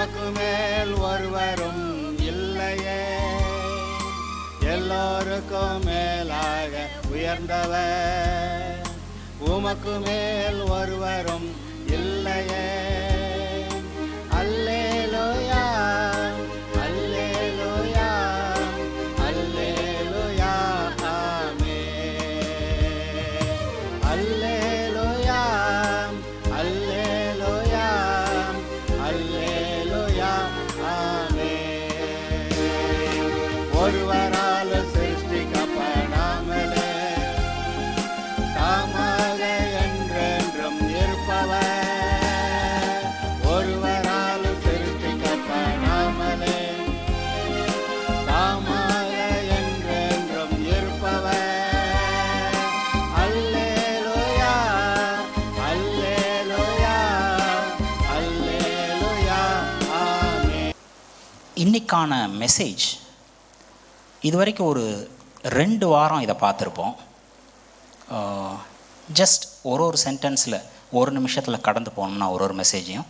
உமக்கு மேல் ஒருவரும் இல்லையே, எல்லோருக்கும் மேலாக உயர்ந்தவர், உமக்கு மேல் ஒருவரும் இல்லையே. அல்லேலூயா அல்லேலூயா அல்லேலூயா ஆமென். அல்லேலூயா அல்லேலூயா அல்லேலூயா ஆமென். ஒருவரால் சிருஷ்டிக்கப்படாமலே தாமாக என்றென்றும் இருப்பவர், ஒருவரால் சிருஷ்டிக்கப்படாமலே தாமாக என்றென்றும் இருப்பவர். அல்லேலூயா அல்லேலூயா அல்லேலூயா ஆமென். இன்னைக்கான மெசேஜ் இதுவரைக்கும் ஒரு 2 வாரம் இதை பார்த்துருப்போம். ஜஸ்ட் ஒரு சென்டென்ஸில் 1 நிமிஷத்தில் கடந்து போனோம்னா ஒரு மெசேஜையும்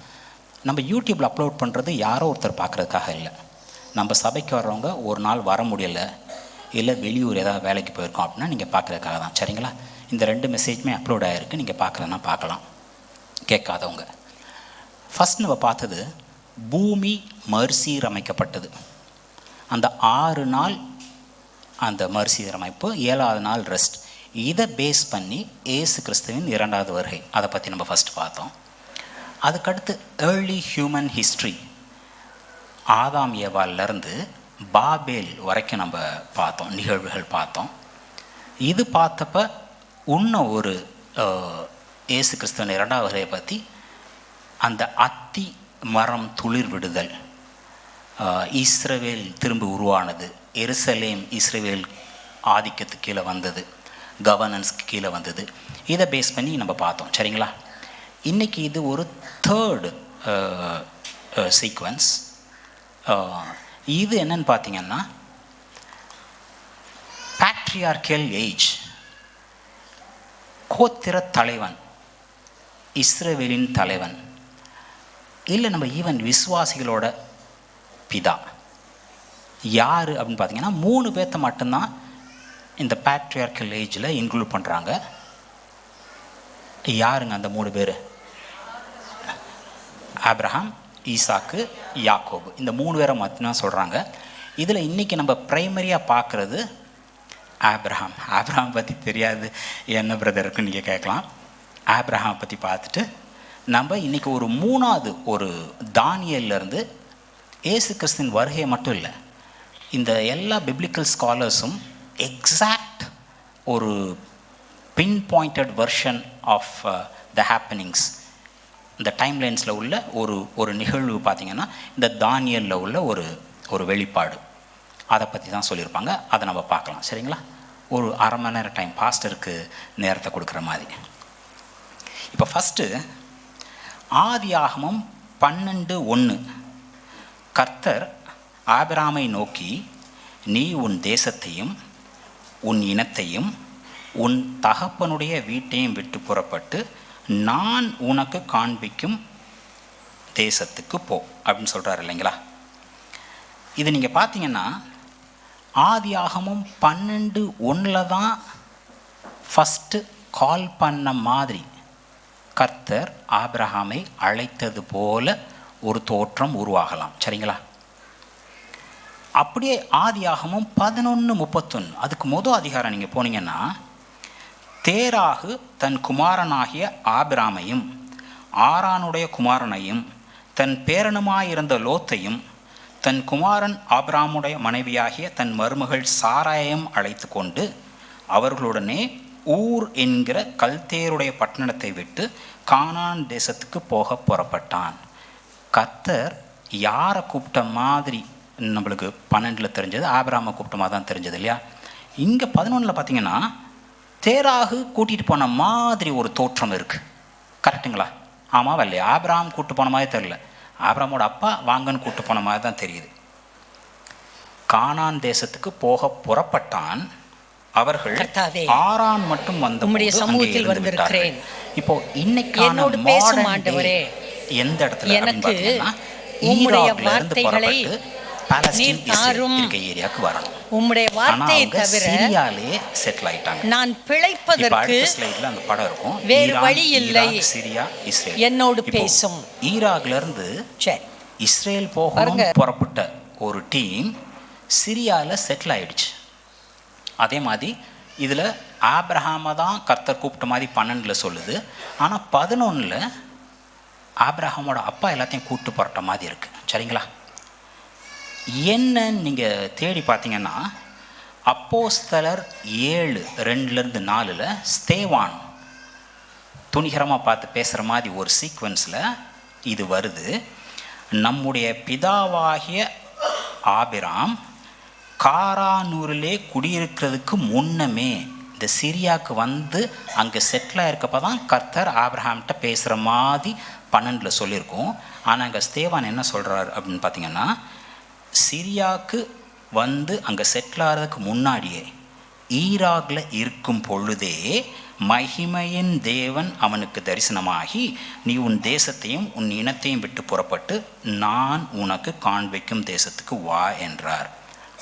நம்ம யூடியூப்பில் அப்லோட் பண்ணுறது யாரோ ஒருத்தர் பார்க்குறதுக்காக இல்லை. நம்ம சபைக்கு வர்றவங்க ஒரு நாள் வர முடியலை, இல்லை வெளியூர் ஏதாவது வேலைக்கு போயிருக்கோம் அப்படின்னா நீங்கள் பார்க்குறதுக்காக தான். சரிங்களா? இந்த 2 மெசேஜுமே அப்லோட் ஆகிருக்கு, நீங்கள் பார்க்கலன்னா பார்க்கலாம், கேட்காதவங்க. ஃபஸ்ட் நம்ம பார்த்தது பூமி மறுசீரமைக்கப்பட்டது. அந்த 6 நாள் அந்த மறுசீரமைப்பு, 7ஆவது நாள் ரெஸ்ட். இதை பேஸ் பண்ணி இயேசு கிறிஸ்துவின் 2வது வருகை, அதை பற்றி நம்ம ஃபஸ்ட் பார்த்தோம். அதுக்கடுத்து ஏர்லி ஹியூமன் ஹிஸ்ட்ரி, ஆதாம் ஏவாலிருந்து பாபேல் வரைக்கும் நம்ம பார்த்தோம், நிகழ்வுகள் பார்த்தோம். இது பார்த்தப்ப இன்னும் ஒரு இயேசு கிறிஸ்துவின் 2வது வருகையை பற்றி அந்த அத்தி மரம் துளிர் விடுதல், இஸ்ரவேல் திரும்ப உருவானது, எருசலேம் இஸ்ரவேல் ஆதிக்கத்துக்கு கீழே வந்தது, கவர்னன்ஸ்க்கு கீழே வந்தது. இதை பேஸ் பண்ணி நம்ம பார்த்தோம். சரிங்களா? இன்றைக்கி இது ஒரு 3rd சீக்வன்ஸ். இது என்னன்னு பார்த்தீங்கன்னா பேட்ரியார்கல் ஏஜ். கோத்திர தலைவன், இஸ்ரவேலின் தலைவன், இல்லை நம்ம ஈவன் விசுவாசிகளோட பிதா யார் அப்படின்னு பார்த்தீங்கன்னா 3 பேர்த்த மட்டும்தான் இந்த பேட்ரியார்கல் ஏஜில் இன்க்ளூட் பண்ணுறாங்க. யாருங்க அந்த 3 பேர்? ஆபிரகாம், ஈசாக்கு, யாக்கோபு. இந்த 3 பேரை மட்டும்தான் சொல்கிறாங்க. இதில் இன்றைக்கி நம்ம ப்ரைமரியாக பார்க்குறது ஆபிரகாம். ஆபிரகாம் பற்றி தெரியாது என்ன பிரதருக்குன்னு நீங்கள் கேட்கலாம். ஆபிரகாம் பற்றி பார்த்துட்டு நம்ம இன்றைக்கி ஒரு 3வது ஒரு தானியேலிருந்து இயேசு கிறிஸ்துவின் வருகையை மட்டும் இல்லை, இந்த எல்லா பிப்ளிக்கல் ஸ்காலர்ஸும் எக்ஸாக்ட் ஒரு pin pointed version of the happenings, இந்த டைம்லைன்ஸில் உள்ள ஒரு நிகழ்வு பார்த்திங்கன்னா இந்த தானியலில் உள்ள ஒரு வெளிப்பாடு, அதை பற்றி தான் சொல்லியிருப்பாங்க. அதை நம்ம பார்க்கலாம். சரிங்களா? ஒரு அரை மணி நேரம் டைம் பாஸ்டருக்கு நேரத்தை கொடுக்குற மாதிரி. இப்போ ஃபஸ்ட்டு ஆதியாகமம் 12:1. கர்த்தர் ஆபிரகாமை நோக்கி, நீ உன் தேசத்தையும் உன் இனத்தையும் உன் தகப்பனுடைய வீட்டையும் விட்டு புறப்பட்டு நான் உனக்கு காண்பிக்கும் தேசத்துக்கு போ அப்படின்னு சொல்கிறார் இல்லைங்களா? இது நீங்கள் பார்த்தீங்கன்னா ஆதியாகமம் 12:1 தான் ஃபஸ்ட்டு கால் பண்ண மாதிரி கர்த்தர் ஆபிரகாமை அழைத்தது போல ஒரு தோற்றம் உருவாகலாம். சரிங்களா? அப்படியே ஆதியாகமம் 11:31, அதுக்கு முதல் அதிகாரம் நீங்கள் போனீங்கன்னா, தேராகு தன் குமாரனாகிய ஆபிராமையும் ஆரானுடைய குமாரனையும் தன் பேரனுமாயிருந்த லோத்தையும் தன் குமாரன் ஆபிராமுடைய மனைவியாகிய தன் மருமகள் சாராயையும் அழைத்து கொண்டு அவர்களுடனே ஊர் என்கிற கல்தேருடைய பட்டணத்தை விட்டு கானான் தேசத்துக்கு போக புறப்பட்டான். கர்த்தர் யாரை கூப்பிட்ட மாதிரி நம்மளுக்கு 12 தெரிஞ்சது, ஆபிரகாமை கூப்பிட்ட மாதிரி தான் தெரிஞ்சது இல்லையா? இங்கே 11 பார்த்தீங்கன்னா தேராகு கூட்டிகிட்டு போன மாதிரி ஒரு தோற்றம் இருக்குது. கரெக்டுங்களா? ஆமாவா இல்லையா? ஆபிரகாம் கூப்பிட்டு போன மாதிரி தெரியல, ஆபிரகாமோட அப்பா வாங்கன்னு கூப்பிட்டு போன மாதிரி தான் தெரியுது. கானான் தேசத்துக்கு போக புறப்பட்டான். அவர்கள் ஆரான் மட்டும் வந்து சமூகத்தில் வந்திருக்கிறேன். இப்போ இன்னைக்கான மாடர்ன் டே எந்த இடத்துல பார்த்தீங்கன்னா உம்முடைய ஈராக்ல இருந்து வார்த்தைகளை புறப்பட்டு பாலஸ்தீன் நீர் தாரும். இருக்க ஏரியாவுக்கு வரணும். உம்முடைய ஆனா வார்த்தையை அவங்க தவிர சிரியாலே செட்டில் ஆயிட்டாங்க. நான் இப்ப பிழைப்பதற்கு அடுத்த ஸ்லைட்ல அந்த படம் இருக்கும். வேறு ஈரான், வழி இல்லை. Iraq, Syria, Israel. என்னோடு இப்போ பேசும். ஈராக்ல இருந்து சரி, இஸ்ரேல் போகணும் பாருங்க. புறப்பட்ட ஒரு டீம் சிரியால செட்டில் ஆயிடுச்சு. அதே மாதிரி இதுல ஆபிரகாமை தான் கர்த்தர் கூப்பிட்ட மாதிரி 12ல் சொல்லுது. ஆனா 11ல் ஆபிரகாமோட அப்பா எல்லாத்தையும் கூப்பிட்டு புறட்ட மாதிரி இருக்கு. சரிங்களா? என்னன்னு நீங்கள் தேடி பார்த்தீங்கன்னா அப்போஸ்தலர் 7:2-4 ஸ்தேவான் துணிகரமாக பார்த்து பேசுகிற மாதிரி ஒரு சீக்வன்ஸில் இது வருது. நம்முடைய பிதாவாகிய ஆபிராம் காரானூரிலே குடியிருக்கிறதுக்கு முன்னமே இந்த சிரியாவுக்கு வந்து அங்கே செட்டில் இருக்கப்போ தான் கர்த்தர் ஆபிரஹாம்கிட்ட பேசுகிற மாதிரி 12ல் சொல்லியிருக்கோம். ஆனால் அங்கே ஸ்தேவான் என்ன சொல்கிறார் அப்படின்னு பார்த்தீங்கன்னா, சிரியாவுக்கு வந்து அங்கே செட்டில் ஆகிறதுக்கு முன்னாடியே ஈராக்ல இருக்கும் பொழுதே மகிமையின் தேவன் அவனுக்கு தரிசனமாகி, நீ உன் தேசத்தையும் உன் இனத்தையும் விட்டு புறப்பட்டு நான் உனக்கு காண்பிக்கும் தேசத்துக்கு வா என்றார்.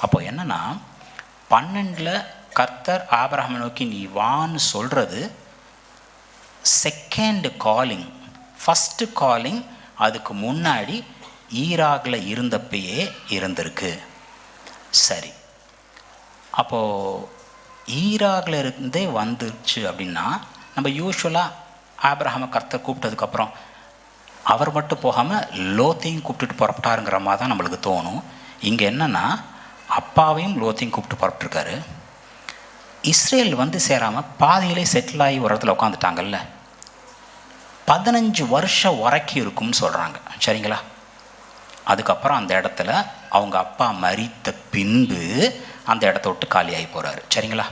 அப்போ என்னன்னா 12ல் கர்த்தர் ஆபிரகாமை நோக்கி நீ வான்னு சொல்கிறது செகண்ட் காலிங். ஃபஸ்ட்டு காலிங் அதுக்கு முன்னாடி ஈராக்ல இருந்தப்பயே இருந்திருக்கு. சரி, அப்போது ஈராக்ல இருந்தே வந்துருச்சு அப்படின்னா நம்ம யூஸ்வலாக ஆபிரகாமை கர்த்தர் கூப்பிட்டதுக்கப்புறம் அவர் மட்டும் போகாமல் லோத்தையும் கூப்பிட்டுட்டு புறப்பட்டாருங்கிற மாதிரி தான் நம்மளுக்கு தோணும். இங்கே என்னென்னா அப்பாவையும் லோத்தையும் கூப்பிட்டு புறப்பட்டுருக்காரு. இஸ்ரேல் வந்து சேராமல் பாதியிலே செட்டில் ஆகி ஒரு இடத்துல உட்காந்துட்டாங்கல்ல, 15 வருஷம் வரைக்கும் இருக்கும்னு சொல்கிறாங்க. சரிங்களா? அதுக்கப்புறம் அந்த இடத்துல அவங்க அப்பா மரித்த பின்பு அந்த இடத்த விட்டு காலியாகி போகிறாரு. சரிங்களா?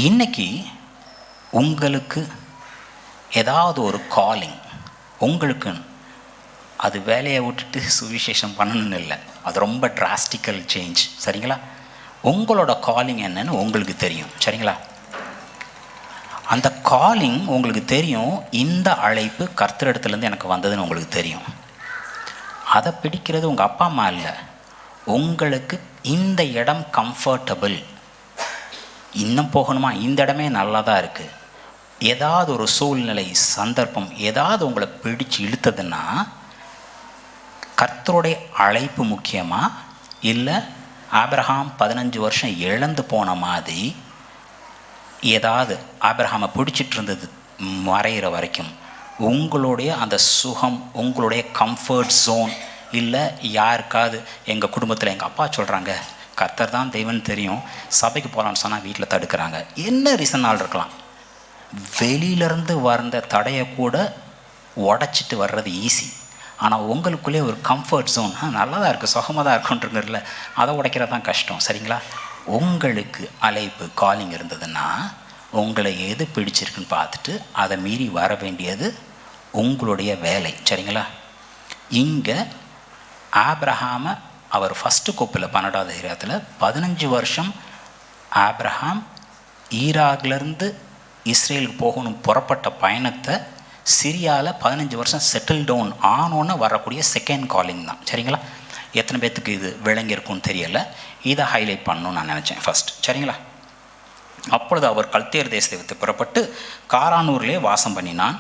இன்னைக்கு உங்களுக்கு ஏதாவது ஒரு காலிங் உங்களுக்கு, அது வேலையை விட்டுட்டு சுவிசேஷம் பண்ணணும்னு இல்லை, அது ரொம்ப டிராஸ்டிக்கல் சேஞ்ச். சரிங்களா? உங்களோட காலிங் என்னன்னு உங்களுக்கு தெரியும். சரிங்களா? அந்த காலிங் உங்களுக்கு தெரியும். இந்த அழைப்பு கர்த்தரிடத்துலேருந்து எனக்கு வந்ததுன்னு உங்களுக்கு தெரியும். அதை பிடிக்கிறது உங்கள் அப்பா அம்மா இல்லை, உங்களுக்கு இந்த இடம் கம்ஃபர்டபுள், இன்னும் போகணுமா, இந்த இடமே நல்லா தான் இருக்குது, ஏதாவது ஒரு சூழ்நிலை சந்தர்ப்பம் ஏதாவது உங்களை பிடிச்சு இழுத்ததுன்னா கர்த்தருடைய அழைப்பு முக்கியமா, இல்லை ஆபிரகாம் 15 வருஷம் இழந்து போன மாதிரி ஏதாவது ஆபிரகாமை பிடிச்சிட்டு இருந்தது மறைகிற வரைக்கும் உங்களுடைய அந்த சுகம், உங்களுடைய கம்ஃபர்ட் ஜோன், இல்லை யாருக்காவது எங்கள் குடும்பத்தில் எங்கள் அப்பா சொல்கிறாங்க கர்த்தர் தான் தெய்வம்னு தெரியும், சபைக்கு போகலான்னு சொன்னால் வீட்டில் தடுக்கிறாங்க, என்ன ரீசனால் இருக்கலாம். வெளியிலேருந்து வந்த தடையை கூட உடச்சிட்டு வர்றது ஈஸி. ஆனால் உங்களுக்குள்ளே ஒரு கம்ஃபர்ட் ஜோன் நல்லா தான் இருக்குது, சுகமாக தான் இருக்குன்றதுல அதை உடைக்கிறது தான் கஷ்டம். சரிங்களா? உங்களுக்கு அழைப்பு காலிங் இருந்ததுன்னா உங்களை எது பிடிச்சிருக்குன்னு பார்த்துட்டு அதை மீறி வர வேண்டியது உங்களுடைய வேலை. சரிங்களா? இங்கே ஆபிரஹாமை அவர் ஃபஸ்ட்டு கோப்பில் 12வது அதிகாரத்தில் 15 வருஷம் ஆபிரஹாம் ஈராக்லேருந்து இஸ்ரேலுக்கு போகணும் புறப்பட்ட பயணத்தை சிரியாவில் 15 வருஷம் செட்டில் டவுன் ஆனோன்னு வரக்கூடிய செகண்ட் காலிங் தான். சரிங்களா? எத்தனை பேர்த்துக்கு இது விளங்கியிருக்கும்னு தெரியலை, இதை ஹைலைட் பண்ணணும்னு நான் நினச்சேன் ஃபஸ்ட். சரிங்களா? அப்பொழுது அவர் கல்தேர் தேசத்தை விட்டு புறப்பட்டு காரானூரிலே வாசம் பண்ணினான்.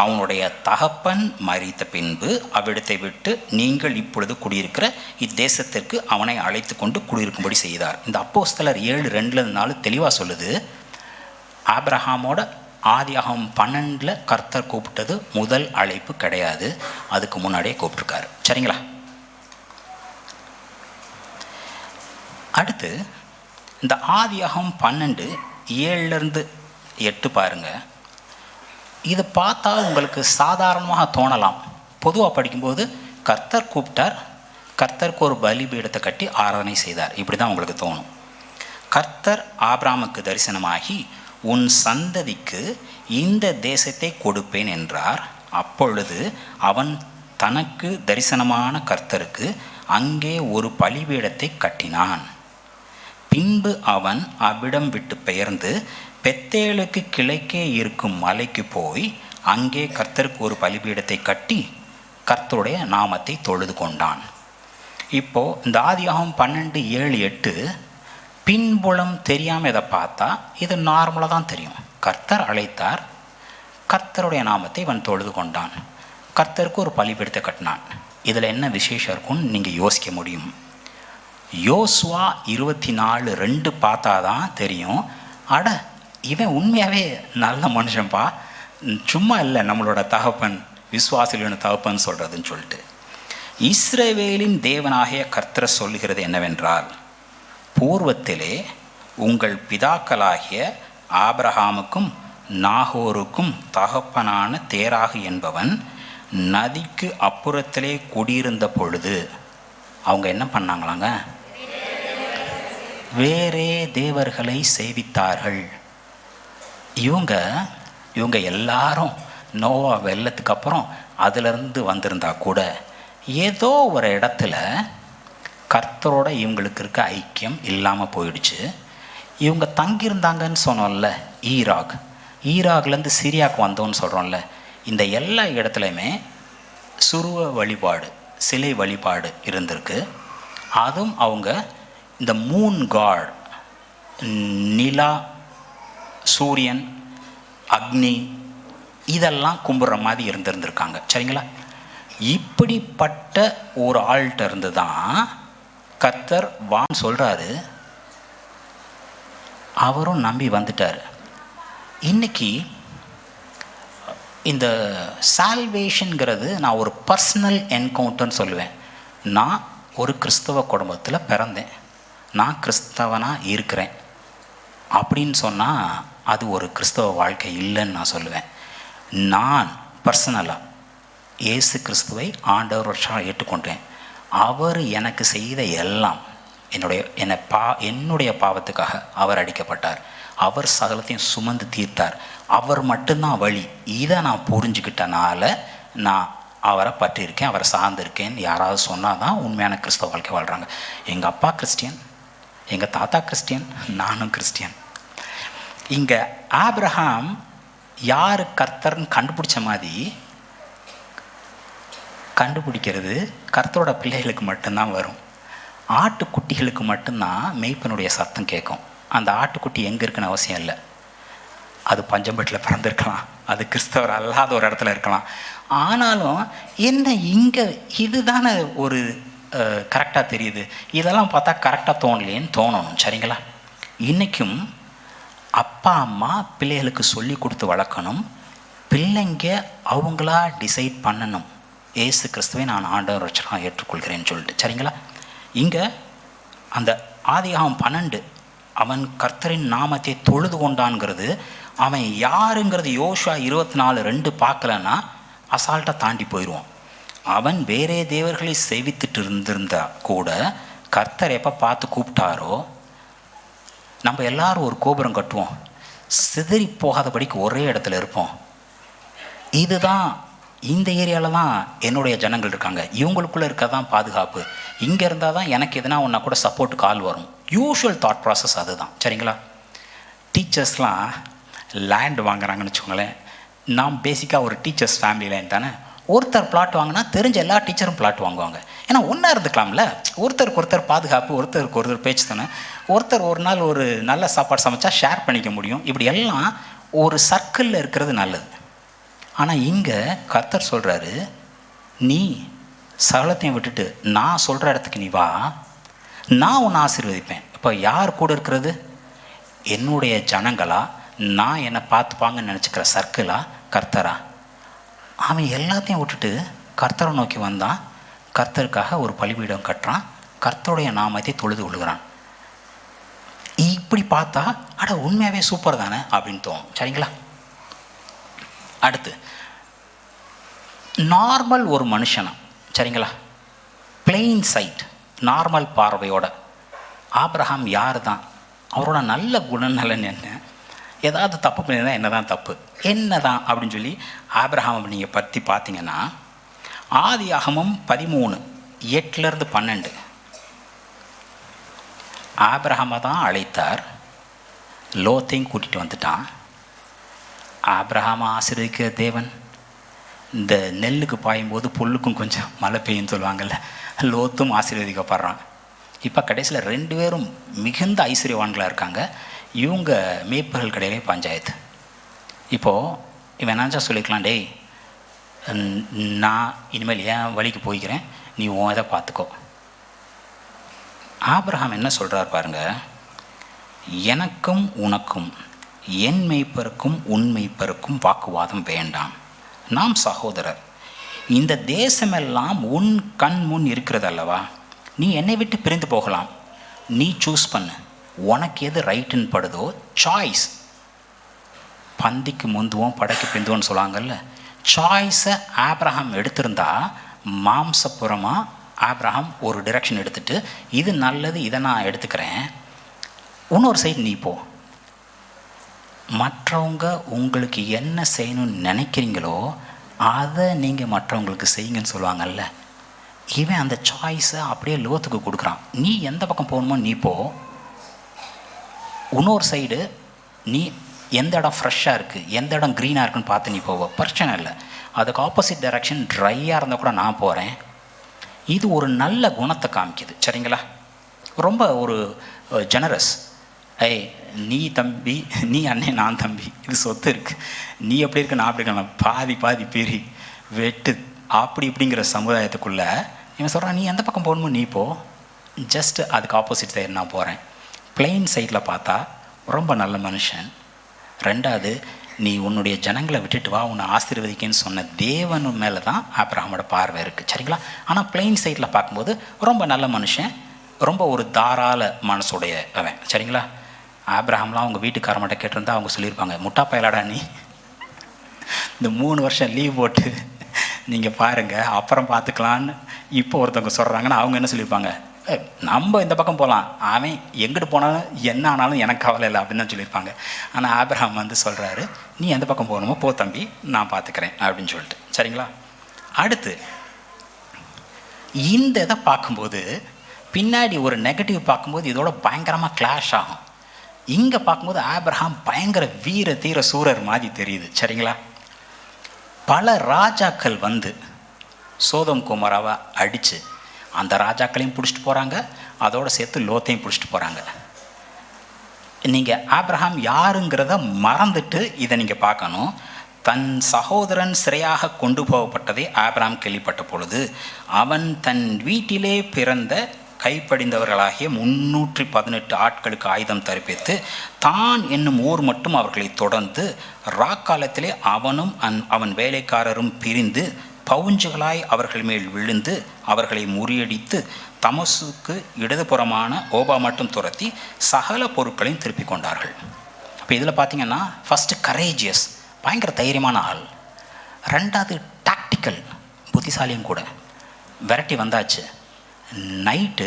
அவனுடைய தகப்பன் மரித்த பின்பு அவ்விடத்தை விட்டு நீங்கள் இப்பொழுது குடியிருக்கிற இத்தேசத்திற்கு அவனை அழைத்து கொண்டு குடியிருக்கும்படி செய்தார். இந்த அப்போஸ்தலர் 7:2-4 தெளிவாக சொல்லுது. ஆபிரஹாமோட ஆதியாகமம் 12ல் கர்த்தர் கூப்பிட்டது முதல் அழைப்பு கிடையாது, அதுக்கு முன்னாடியே கூப்பிட்டுருக்காரு. சரிங்களா? அடுத்து இந்த ஆதியாகமம் 12:7-8 பாருங்க. இதை பார்த்தா உங்களுக்கு சாதாரணமாக தோணலாம். பொதுவாக படிக்கும்போது கர்த்தர் கூப்பிட்டார், கர்த்தருக்கு ஒரு பலிபீடத்தை கட்டி ஆராதனை செய்தார், இப்படி தான் உங்களுக்கு தோணும். கர்த்தர் ஆபிரகாமுக்கு தரிசனமாகி உன் சந்ததிக்கு இந்த தேசத்தை கொடுப்பேன் என்றார். அப்பொழுது அவன் தனக்கு தரிசனமான கர்த்தருக்கு அங்கே ஒரு பலிபீடத்தை கட்டினான். பின்பு அவன் அவ்விடம் விட்டு பெயர்ந்து பெத்தேலுக்கு கிழக்கே இருக்கும் மலைக்கு போய் அங்கே கர்த்தருக்கு ஒரு பலிபீடத்தை கட்டி கர்த்தருடைய நாமத்தை தொழுது கொண்டான். இப்போது இந்த ஆதியாகமம் 12:7-8 பின்புலம் தெரியாமல் இதை பார்த்தா இது நார்மலாக தான் தெரியும். கர்த்தர் அழைத்தார், கர்த்தருடைய நாமத்தை இவன் தொழுது கொண்டான், கர்த்தருக்கு ஒரு பலிபீடத்தை கட்டினான். இதில் என்ன விசேஷம் இருக்குன்னு நீங்கள் யோசிக்க முடியும். யோசுவா 24:2 பார்த்தா தான் தெரியும், அட இவன் உண்மையாகவே நல்ல மனுஷன்ப்பா, சும்மா இல்லை நம்மளோட தகப்பன், விசுவாசிகளின் தகப்பன் சொல்கிறதுன்னு சொல்லிட்டு. இஸ்ரவேலின் தேவனாகிய கர்த்தர் சொல்லுகிறது என்னவென்றால், பூர்வத்திலே உங்கள் பிதாக்களாகிய ஆபிரகாமுக்கும் நாகோருக்கும் தகப்பனான தேராகு என்பவன் நதிக்கு அப்புறத்திலே குடியிருந்த பொழுது அவங்க என்ன பண்ணாங்களாங்க? வேறே தேவர்களை சேவித்தார்கள். இவங்க எல்லாரும் நோவா வெள்ளத்துக்கு அப்புறம் அதிலிருந்து வந்திருந்தா கூட ஏதோ ஒரு இடத்துல கர்த்தரோட இவங்களுக்கு இருக்க ஐக்கியம் இல்லாமல் போயிடுச்சு. இவங்க தங்கியிருந்தாங்கன்னு சொன்னோம்ல, ஈராக்லேருந்து சிரியாவுக்கு வந்தோன்னு சொல்கிறோம்ல, இந்த எல்லா இடத்துலையுமே சுருவ வழிபாடு, சிலை வழிபாடு இருந்திருக்கு. அதுவும் அவங்க இந்த மூன் காட், நிலா, சூரியன், அக்னி இதெல்லாம் கும்பிட்ற மாதிரி இருந்திருக்காங்க. சரிங்களா? இப்படிப்பட்ட ஒரு ஆள்கிட்ட இருந்து தான் கர்த்தர் வான்னு சொல்கிறாரு. அவரும் நம்பி வந்துட்டார். இன்னைக்கு இந்த சால்வேஷனுங்கிறது நான் ஒரு பர்சனல் என்கவுண்டர்னு சொல்லுவேன். நான் ஒரு கிறிஸ்தவ குடும்பத்தில் பிறந்தேன், நான் கிறிஸ்தவனாக இருக்கிறேன் அப்படின்னு சொன்னால் அது ஒரு கிறிஸ்தவ வாழ்க்கை இல்லைன்னு நான் சொல்லுவேன். நான் பர்சனலாக இயேசு கிறிஸ்துவை ஆண்டவர் வருஷம் ஏற்றுக்கொண்டேன். அவர் எனக்கு செய்த எல்லாம் என்னுடைய பாவத்துக்காக அவர் அடிக்கப்பட்டார், அவர் சகலத்தையும் சுமந்து தீர்த்தார், அவர் மட்டும்தான் வழி. இதை நான் புரிஞ்சுக்கிட்டனால நான் அவரை பற்றியிருக்கேன், அவரை சார்ந்திருக்கேன்னு யாராவது சொன்னால் தான் உண்மையான கிறிஸ்தவ வாழ்க்கை வாழ்கிறாங்க. எங்கள் அப்பா கிறிஸ்டியன், எங்கள் தாத்தா கிறிஸ்டியன், நானும் கிறிஸ்டியன். இங்கே ஆபிரகாம் யார் கர்த்தர்னு கண்டுபிடிச்ச மாதிரி கண்டுபிடிக்கிறது கர்த்தரோட பிள்ளைகளுக்கு மட்டும்தான் வரும். ஆட்டுக்குட்டிகளுக்கு மட்டும்தான் மெய்ப்பனுடைய சத்தம் கேட்கும். அந்த ஆட்டுக்குட்டி எங்கே இருக்குன்னு அவசியம் இல்லை. அது பஞ்சம்பட்டில் பிறந்திருக்கலாம், அது கிறிஸ்தவர் அல்லாத ஒரு இடத்துல இருக்கலாம். ஆனாலும் என்ன இங்கே இதுதானே ஒரு கரெக்டாக தெரியுது, இதெல்லாம் பார்த்தா கரெக்டாக தோணலேன்னு தோணணும். சரிங்களா? இன்றைக்கும் அப்பா அம்மா பிள்ளைகளுக்கு சொல்லி கொடுத்து வளர்க்கணும். பிள்ளைங்க அவங்களா டிசைட் பண்ணணும், ஏசு கிறிஸ்துவை நான் ஆண்டவர் ரட்சகராக ஏற்றுக்கொள்கிறேன்னு சொல்லிட்டு. சரிங்களா? இங்கே அந்த ஆதியாகமம் 12 அவன் கர்த்தரின் நாமத்தை தொழுது கொண்டான்ங்கிறது, அவன் யாருங்கிறது யோசுவா 24:2 பார்க்கலன்னா அசால்ட்டாக தாண்டி போயிடுவான். அவன் வேறே தேவர்களை சேவித்துட்டு இருந்திருந்தா கூட கர்த்தர் எப்போ பார்த்து கூப்பிட்டாரோ, நம்ம எல்லாரும் ஒரு கோபுரம் கட்டுவோம், சிதறி போகாதபடிக்கு ஒரே இடத்துல இருப்போம். இதுதான் இந்த ஏரியாவில் தான் என்னுடைய ஜனங்கள் இருக்காங்க, இவங்களுக்குள்ளே இருக்க தான் பாதுகாப்பு, இங்கே இருந்தால் தான் எனக்கு எதுனா ஒன்றா கூட சப்போர்ட் கால் வரும். யூஷுவல் தாட் ப்ராசஸ் அதுதான். சரிங்களா? டீச்சர்ஸ்லாம் லேண்ட் வாங்குறாங்கன்னு வச்சுக்கோங்களேன். நான் பேசிக்காக ஒரு டீச்சர்ஸ் ஃபேமிலியில் தானே, ஒருத்தர் பிளாட் வாங்கினா தெரிஞ்ச எல்லா டீச்சரும் பிளாட் வாங்குவாங்க. ஏன்னா ஒன்றா இருந்துக்கலாம்ல, ஒருத்தருக்கு ஒருத்தர் பாதுகாப்பு, ஒருத்தருக்கு ஒருத்தர் பேச்சு தானே, ஒருத்தர் ஒரு நாள் ஒரு நல்ல சாப்பாடு சமைச்சா ஷேர் பண்ணிக்க முடியும். இப்படி எல்லாம் ஒரு சர்க்கிளில் இருக்கிறது நல்லது. ஆனால் இங்கே கர்த்தர் சொல்கிறாரு, நீ சகலத்தையும் விட்டுட்டு நான் சொல்கிற இடத்துக்கு நீ வா, நான் உன்னை ஆசீர்வதிப்பேன். இப்போ யார் கூட இருக்கிறது? என்னுடைய ஜனங்களா, நான் என்னை பார்த்துப்பாங்கன்னு நினச்சிக்கிற சர்க்கிளா, கர்த்தரா? அவன் எல்லாத்தையும் விட்டுட்டு கர்த்தரை நோக்கி வந்தான், கர்த்தருக்காக ஒரு பலிபீடம் கட்டுறான், கர்த்தருடைய நாமத்தை தொழுது கொள்கிறான். இப்படி பார்த்தா அட உண்மையாகவே சூப்பர் தானே அப்படின்னு தோணும். சரிங்களா? அடுத்து நார்மல் ஒரு மனுஷனா, சரிங்களா, பிளெயின் சைட், நார்மல் பார்வையோட ஆபிரகாம் யார் தான், அவரோட நல்ல குணநலன் என்ன, ஏதாவது தப்பு பண்ணியிருந்தால் என்ன தான் தப்பு, என்ன தான் அப்படின்னு சொல்லி ஆபிரகாம் நீங்கள் பற்றி பார்த்தீங்கன்னா, ஆதியாகமம் 13:8-12 ஆபிரகாமை தான் அழைத்தார், லோத்தையும் கூட்டிகிட்டு வந்துட்டான். ஆபிரகாமை ஆசீர்வதிக்கிற தேவன், இந்த நெல்லுக்கு பாயும்போது புல்லுக்கும் கொஞ்சம் மழை பெய்யுன்னு சொல்லுவாங்கள்ல, லோத்தும் ஆசீர்வதிக்கப்படுறான். இப்போ கடைசியில் 2 பேரும் மிகுந்த ஐஸ்வர்யவான்களாக இருக்காங்க. இவங்க மேய்ப்பர்கள் கடையிலே பஞ்சாயத்து. இப்போது இவன் என்னச்சா சொல்லிக்கலாம், டேய் நான் இனிமேல் ஏன் வழிக்கு போய்க்கிறேன், நீ உன் இதை பார்த்துக்கோ. ஆபிரகாம் என்ன சொல்கிறார் பாருங்க, எனக்கும் உனக்கும் என் மெய்ப்பருக்கும் உன் மெய்ப்பருக்கும் வாக்குவாதம் வேண்டாம், நாம் சகோதரர். இந்த தேசமெல்லாம் உன் கண் முன் இருக்கிறது அல்லவா, நீ என்னை விட்டு பிரிந்து போகலாம், நீ சூஸ் பண்ணு, உனக்கு எது ரைட்டுன்னு படுதோ சாய்ஸ். பந்திக்கு முந்துவோம் படைக்கு பிந்துவோன்னு சொல்லுவாங்கல்ல, சாய்ஸை ஆபிரகாம் எடுத்திருந்தா மாம்சப்புறமாக ஆபிரகாம் ஒரு டிரெக்ஷன் எடுத்துட்டு இது நல்லது இதை நான் எடுத்துக்கிறேன், இன்னொரு சைடு நீ போ, மற்றவங்க உங்களுக்கு என்ன செய்யணும்னு நினைக்கிறீங்களோ அதை நீங்கள் மற்றவங்களுக்கு செய்யுங்கன்னு சொல்லுவாங்கல்ல. இவன் அந்த சாய்ஸை அப்படியே லோத்துக்கு கொடுக்குறான். நீ எந்த பக்கம் போகணுமோ நீ போ, இன்னொரு சைடு நீ எந்த இடம் ஃப்ரெஷ்ஷாக இருக்குது எந்த இடம் க்ரீனாக இருக்குன்னு பார்த்து நீ போவ, பிரச்சனை இல்லை. அதுக்கு ஆப்போசிட் டைரக்ஷன் ட்ரையாக இருந்தால் கூட நான் போகிறேன். இது ஒரு நல்ல குணத்தை காமிக்குது, சரிங்களா? ரொம்ப ஒரு ஜெனரஸ். நீ தம்பி நீ அண்ணன் நான் தம்பி, இது சொத்து இருக்குது, நீ எப்படி இருக்கு நான் அப்படி இருக்கலாம், பாதி பாதி பிரி வெட்டு அப்படி இப்படிங்கிற சமுதாயத்துக்குள்ளே இவன் சொல்கிறான், நீ எந்த பக்கம் போகணுமோ நீ போ, ஜஸ்ட் அதுக்கு ஆப்போசிட் சைடு நான் போகிறேன். பிளெயின் சைடில் பார்த்தா ரொம்ப நல்ல மனுஷன். 2வது, நீ உன்னுடைய ஜனங்களை விட்டுட்டு வா உன்னை ஆசீர்வதிக்கன்னு சொன்ன தேவன் மேலே தான் ஆபிரகாமோட பார்வை இருக்குது, சரிங்களா? ஆனால் பிளெயின் சைடில் பார்க்கும்போது ரொம்ப நல்ல மனுஷன், ரொம்ப ஒரு தாராள மனசுடைய அவன், சரிங்களா? ஆபிரகாம்லாம் அவங்க வீட்டுக்காரமாட்ட கேட்டிருந்தா அவங்க சொல்லியிருப்பாங்க, முட்டா பயலாடா நீ, இந்த 3 வருஷம் லீவ் போட்டு நீங்கள் பாருங்கள் அப்புறம் பார்த்துக்கலான்னு இப்போ ஒருத்தவங்க சொல்கிறாங்கன்னா அவங்க என்ன சொல்லியிருப்பாங்க, நம்ம இந்த பக்கம் போகலாம், அவன் எங்கிட்டு போனாலும் என்ன ஆனாலும் எனக்கு கவலை இல்லை அப்படின்னு தான் சொல்லியிருப்பாங்க. ஆனால் ஆபிரகாம் வந்து சொல்கிறாரு, நீ எந்த பக்கம் போகணுமோ போ தம்பி நான் பார்த்துக்கிறேன் அப்படின்னு சொல்லிட்டு, சரிங்களா? அடுத்து இந்த இதை பார்க்கும்போது பின்னாடி ஒரு நெகட்டிவ் பார்க்கும்போது இதோட பயங்கரமாக கிளாஷ் ஆகும். இங்கே பார்க்கும்போது ஆபிரகாம் பயங்கர வீர தீர சூரர் மாதிரி தெரியுது, சரிங்களா? பல ராஜாக்கள் வந்து சோதோம் குமாராவை அடித்து அந்த ராஜாக்களையும் பிடிச்சிட்டு போகிறாங்க, அதோடு சேர்த்து லோத்தையும் பிடிச்சிட்டு போகிறாங்க. நீங்கள் ஆபிரகாம் யாருங்கிறத மறந்துட்டு இதை நீங்கள் பார்க்கணும். தன் சகோதரன் சிறையாக கொண்டு போகப்பட்டதை ஆபிரகாம் கேள்விப்பட்ட பொழுது அவன் தன் வீட்டிலே பிறந்த கைப்படிந்தவர்களாகிய 318 ஆட்களுக்கு ஆயுதம் தரிப்பித்து தான் என்னும் ஊர் மட்டும் அவர்களை தொடர்ந்து ராக்காலத்திலே அவனும் அவன் வேலைக்காரரும் பிரிந்து பவுஞ்சுகளாய் அவர்கள் மேல் விழுந்து அவர்களை முறியடித்து தமசுக்கு இடதுபுறமான ஓபா மட்டும் துரத்தி சகல பொருட்களையும் திருப்பி கொண்டார்கள். அப்போ இதில் பார்த்தீங்கன்னா ஃபஸ்ட்டு கரேஜியஸ், பயங்கர தைரியமான ஆள். 2வது டாக்டிக்கல், புத்திசாலியும் கூட. விரட்டி வந்தாச்சு, நைட்டு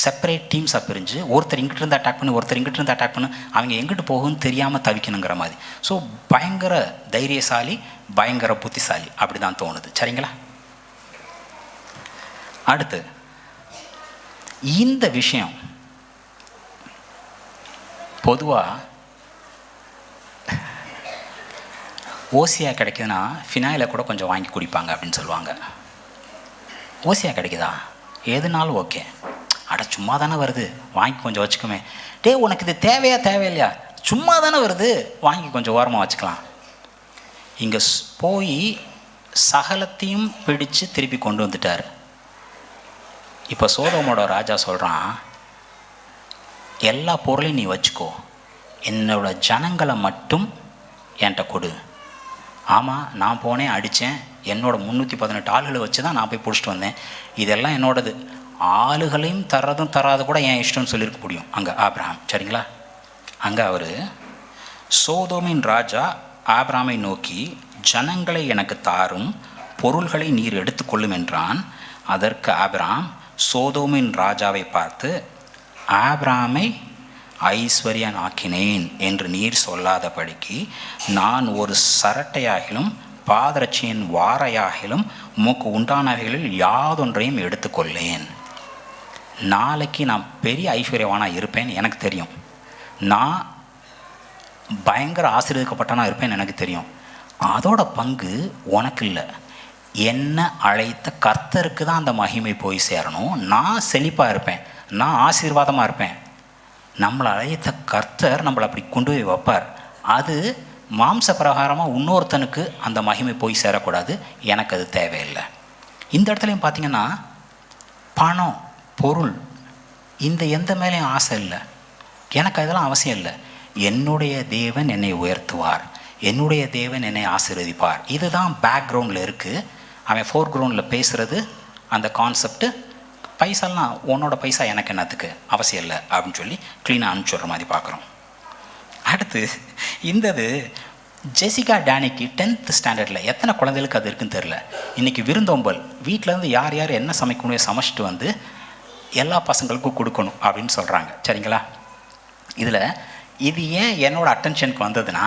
செப்பரேட் டீம்ஸாக பிரிஞ்சு ஒருத்தர் இங்கிட்டு இருந்து அட்டாக் பண்ணி ஒருத்தர் இங்கிட்டு இருந்து அட்டாக் பண்ணி அவங்க எங்கிட்டு போகும்னு தெரியாமல் தவிக்கணுங்கிற மாதிரி. ஸோ பயங்கர தைரியசாலி, பயங்கர புத்திசாலி, அப்படி தான் தோணுது, சரிங்களா? அடுத்து இந்த விஷயம் பொதுவாக ஓசியா கிடைக்குதுன்னா ஃபினாயிலை கூட கொஞ்சம் வாங்கி குடிப்பாங்க அப்படின்னு சொல்லுவாங்க. ஓசியா கிடைக்குதா, எதுனாலும் ஓகே, அட சும்மா தானே வருது வாங்கி கொஞ்சம் வச்சுக்கோமே, டே உனக்கு இது தேவையா தேவையில்லையா, சும்மா தானே வருது வாங்கி கொஞ்சம் ஓரமாக வச்சுக்கலாம். இங்கே போய் சகலத்தையும் பிடிச்சு திருப்பி கொண்டு வந்துட்டார். இப்போ சோதோமோட ராஜா சொல்கிறான், எல்லா பொருளையும் நீ வச்சுக்கோ, என்னோட ஜனங்களை மட்டும் என்கிட்ட கொடு. ஆமாம், நான் போனேன் அடித்தேன், என்னோட 318 ஆளுகளை வச்சு தான் நான் போய் பிடிச்சிட்டு வந்தேன், இதெல்லாம் என்னோடது, ஆளுகளையும் தர்றதும் தராது கூட என் இஷ்டம்னு சொல்லியிருக்க முடியும் அங்கே ஆபிரகாம், சரிங்களா? அங்கே அவர் சோதோமின் ராஜா ஆபிரகாமை நோக்கி, ஜனங்களை எனக்கு தாரும், பொருள்களை நீர் எடுத்துக்கொள்ளும் என்றான். அதற்கு ஆபிரகாம் சோதோமின் ராஜாவை பார்த்து, ஆபிரகாமை ஐஸ்வர்யன் ஆக்கினேன் என்று நீர் சொல்லாதபடிக்கு நான் ஒரு சரட்டையாகிலும் பாதரட்சியின் வாரையாகிலும் உமக்கு உண்டானவைகளில் யாதொன்றையும் எடுத்துக்கொள்ளேன். நாளைக்கு நான் பெரிய ஐஸ்வர்யவானாக இருப்பேன் எனக்கு தெரியும், நான் பயங்கர ஆசீர்வதிக்கப்பட்டனா இருப்பேன் எனக்கு தெரியும். அதோட பங்கு உனக்கு இல்லை. என்ன அழைத்த கர்த்தருக்கு தான் அந்த மகிமை போய் சேரணும். நான் செழிப்பாக இருப்பேன், நான் ஆசீர்வாதமாக இருப்பேன். நம்மளை அழைத்த கர்த்தர் நம்மளை அப்படி கொண்டு போய் வைப்பார். அது மாம்ச பிரகாரமாக இன்னொருத்தனுக்கு அந்த மகிமை போய் சேரக்கூடாது. எனக்கு அது தேவையில்லை. இந்த இடத்துலையும் பார்த்திங்கன்னா பணம், பொருள், இந்த எந்த மேலேயும் ஆசை இல்லை. எனக்கு அதெல்லாம் அவசியம் இல்லை. என்னுடைய தேவன் என்னை உயர்த்துவார், என்னுடைய தேவன் என்னை ஆசீர்வதிப்பார். இதுதான் பேக்ரவுண்டில் இருக்குது. அவன் ஃபோர் கிரவுண்டில் பேசுகிறது அந்த கான்செப்டு. பைசாலாம் உன்னோட பைசா எனக்கு என்னத்துக்கு அவசியம் இல்லை அப்படின்னு சொல்லி க்ளீனாக அனுப்பிச்சுடுற மாதிரி பார்க்குறோம். அடுத்து இந்தது ஜெசிகா டேனிக்கு 10th ஸ்டாண்டர்டில் எத்தனை குழந்தைகளுக்கு அது இருக்குன்னு தெரில. இன்றைக்கி விருந்தோம்பல் வீட்டிலேருந்து யார் யார் என்ன சமைக்கணும் சமைச்சிட்டு வந்து எல்லா பசங்களுக்கும் கொடுக்கணும் அப்படின்னு சொல்கிறாங்க. சரிங்களா? இதில் இது ஏன் என்னோடய அட்டென்ஷனுக்கு வந்ததுன்னா,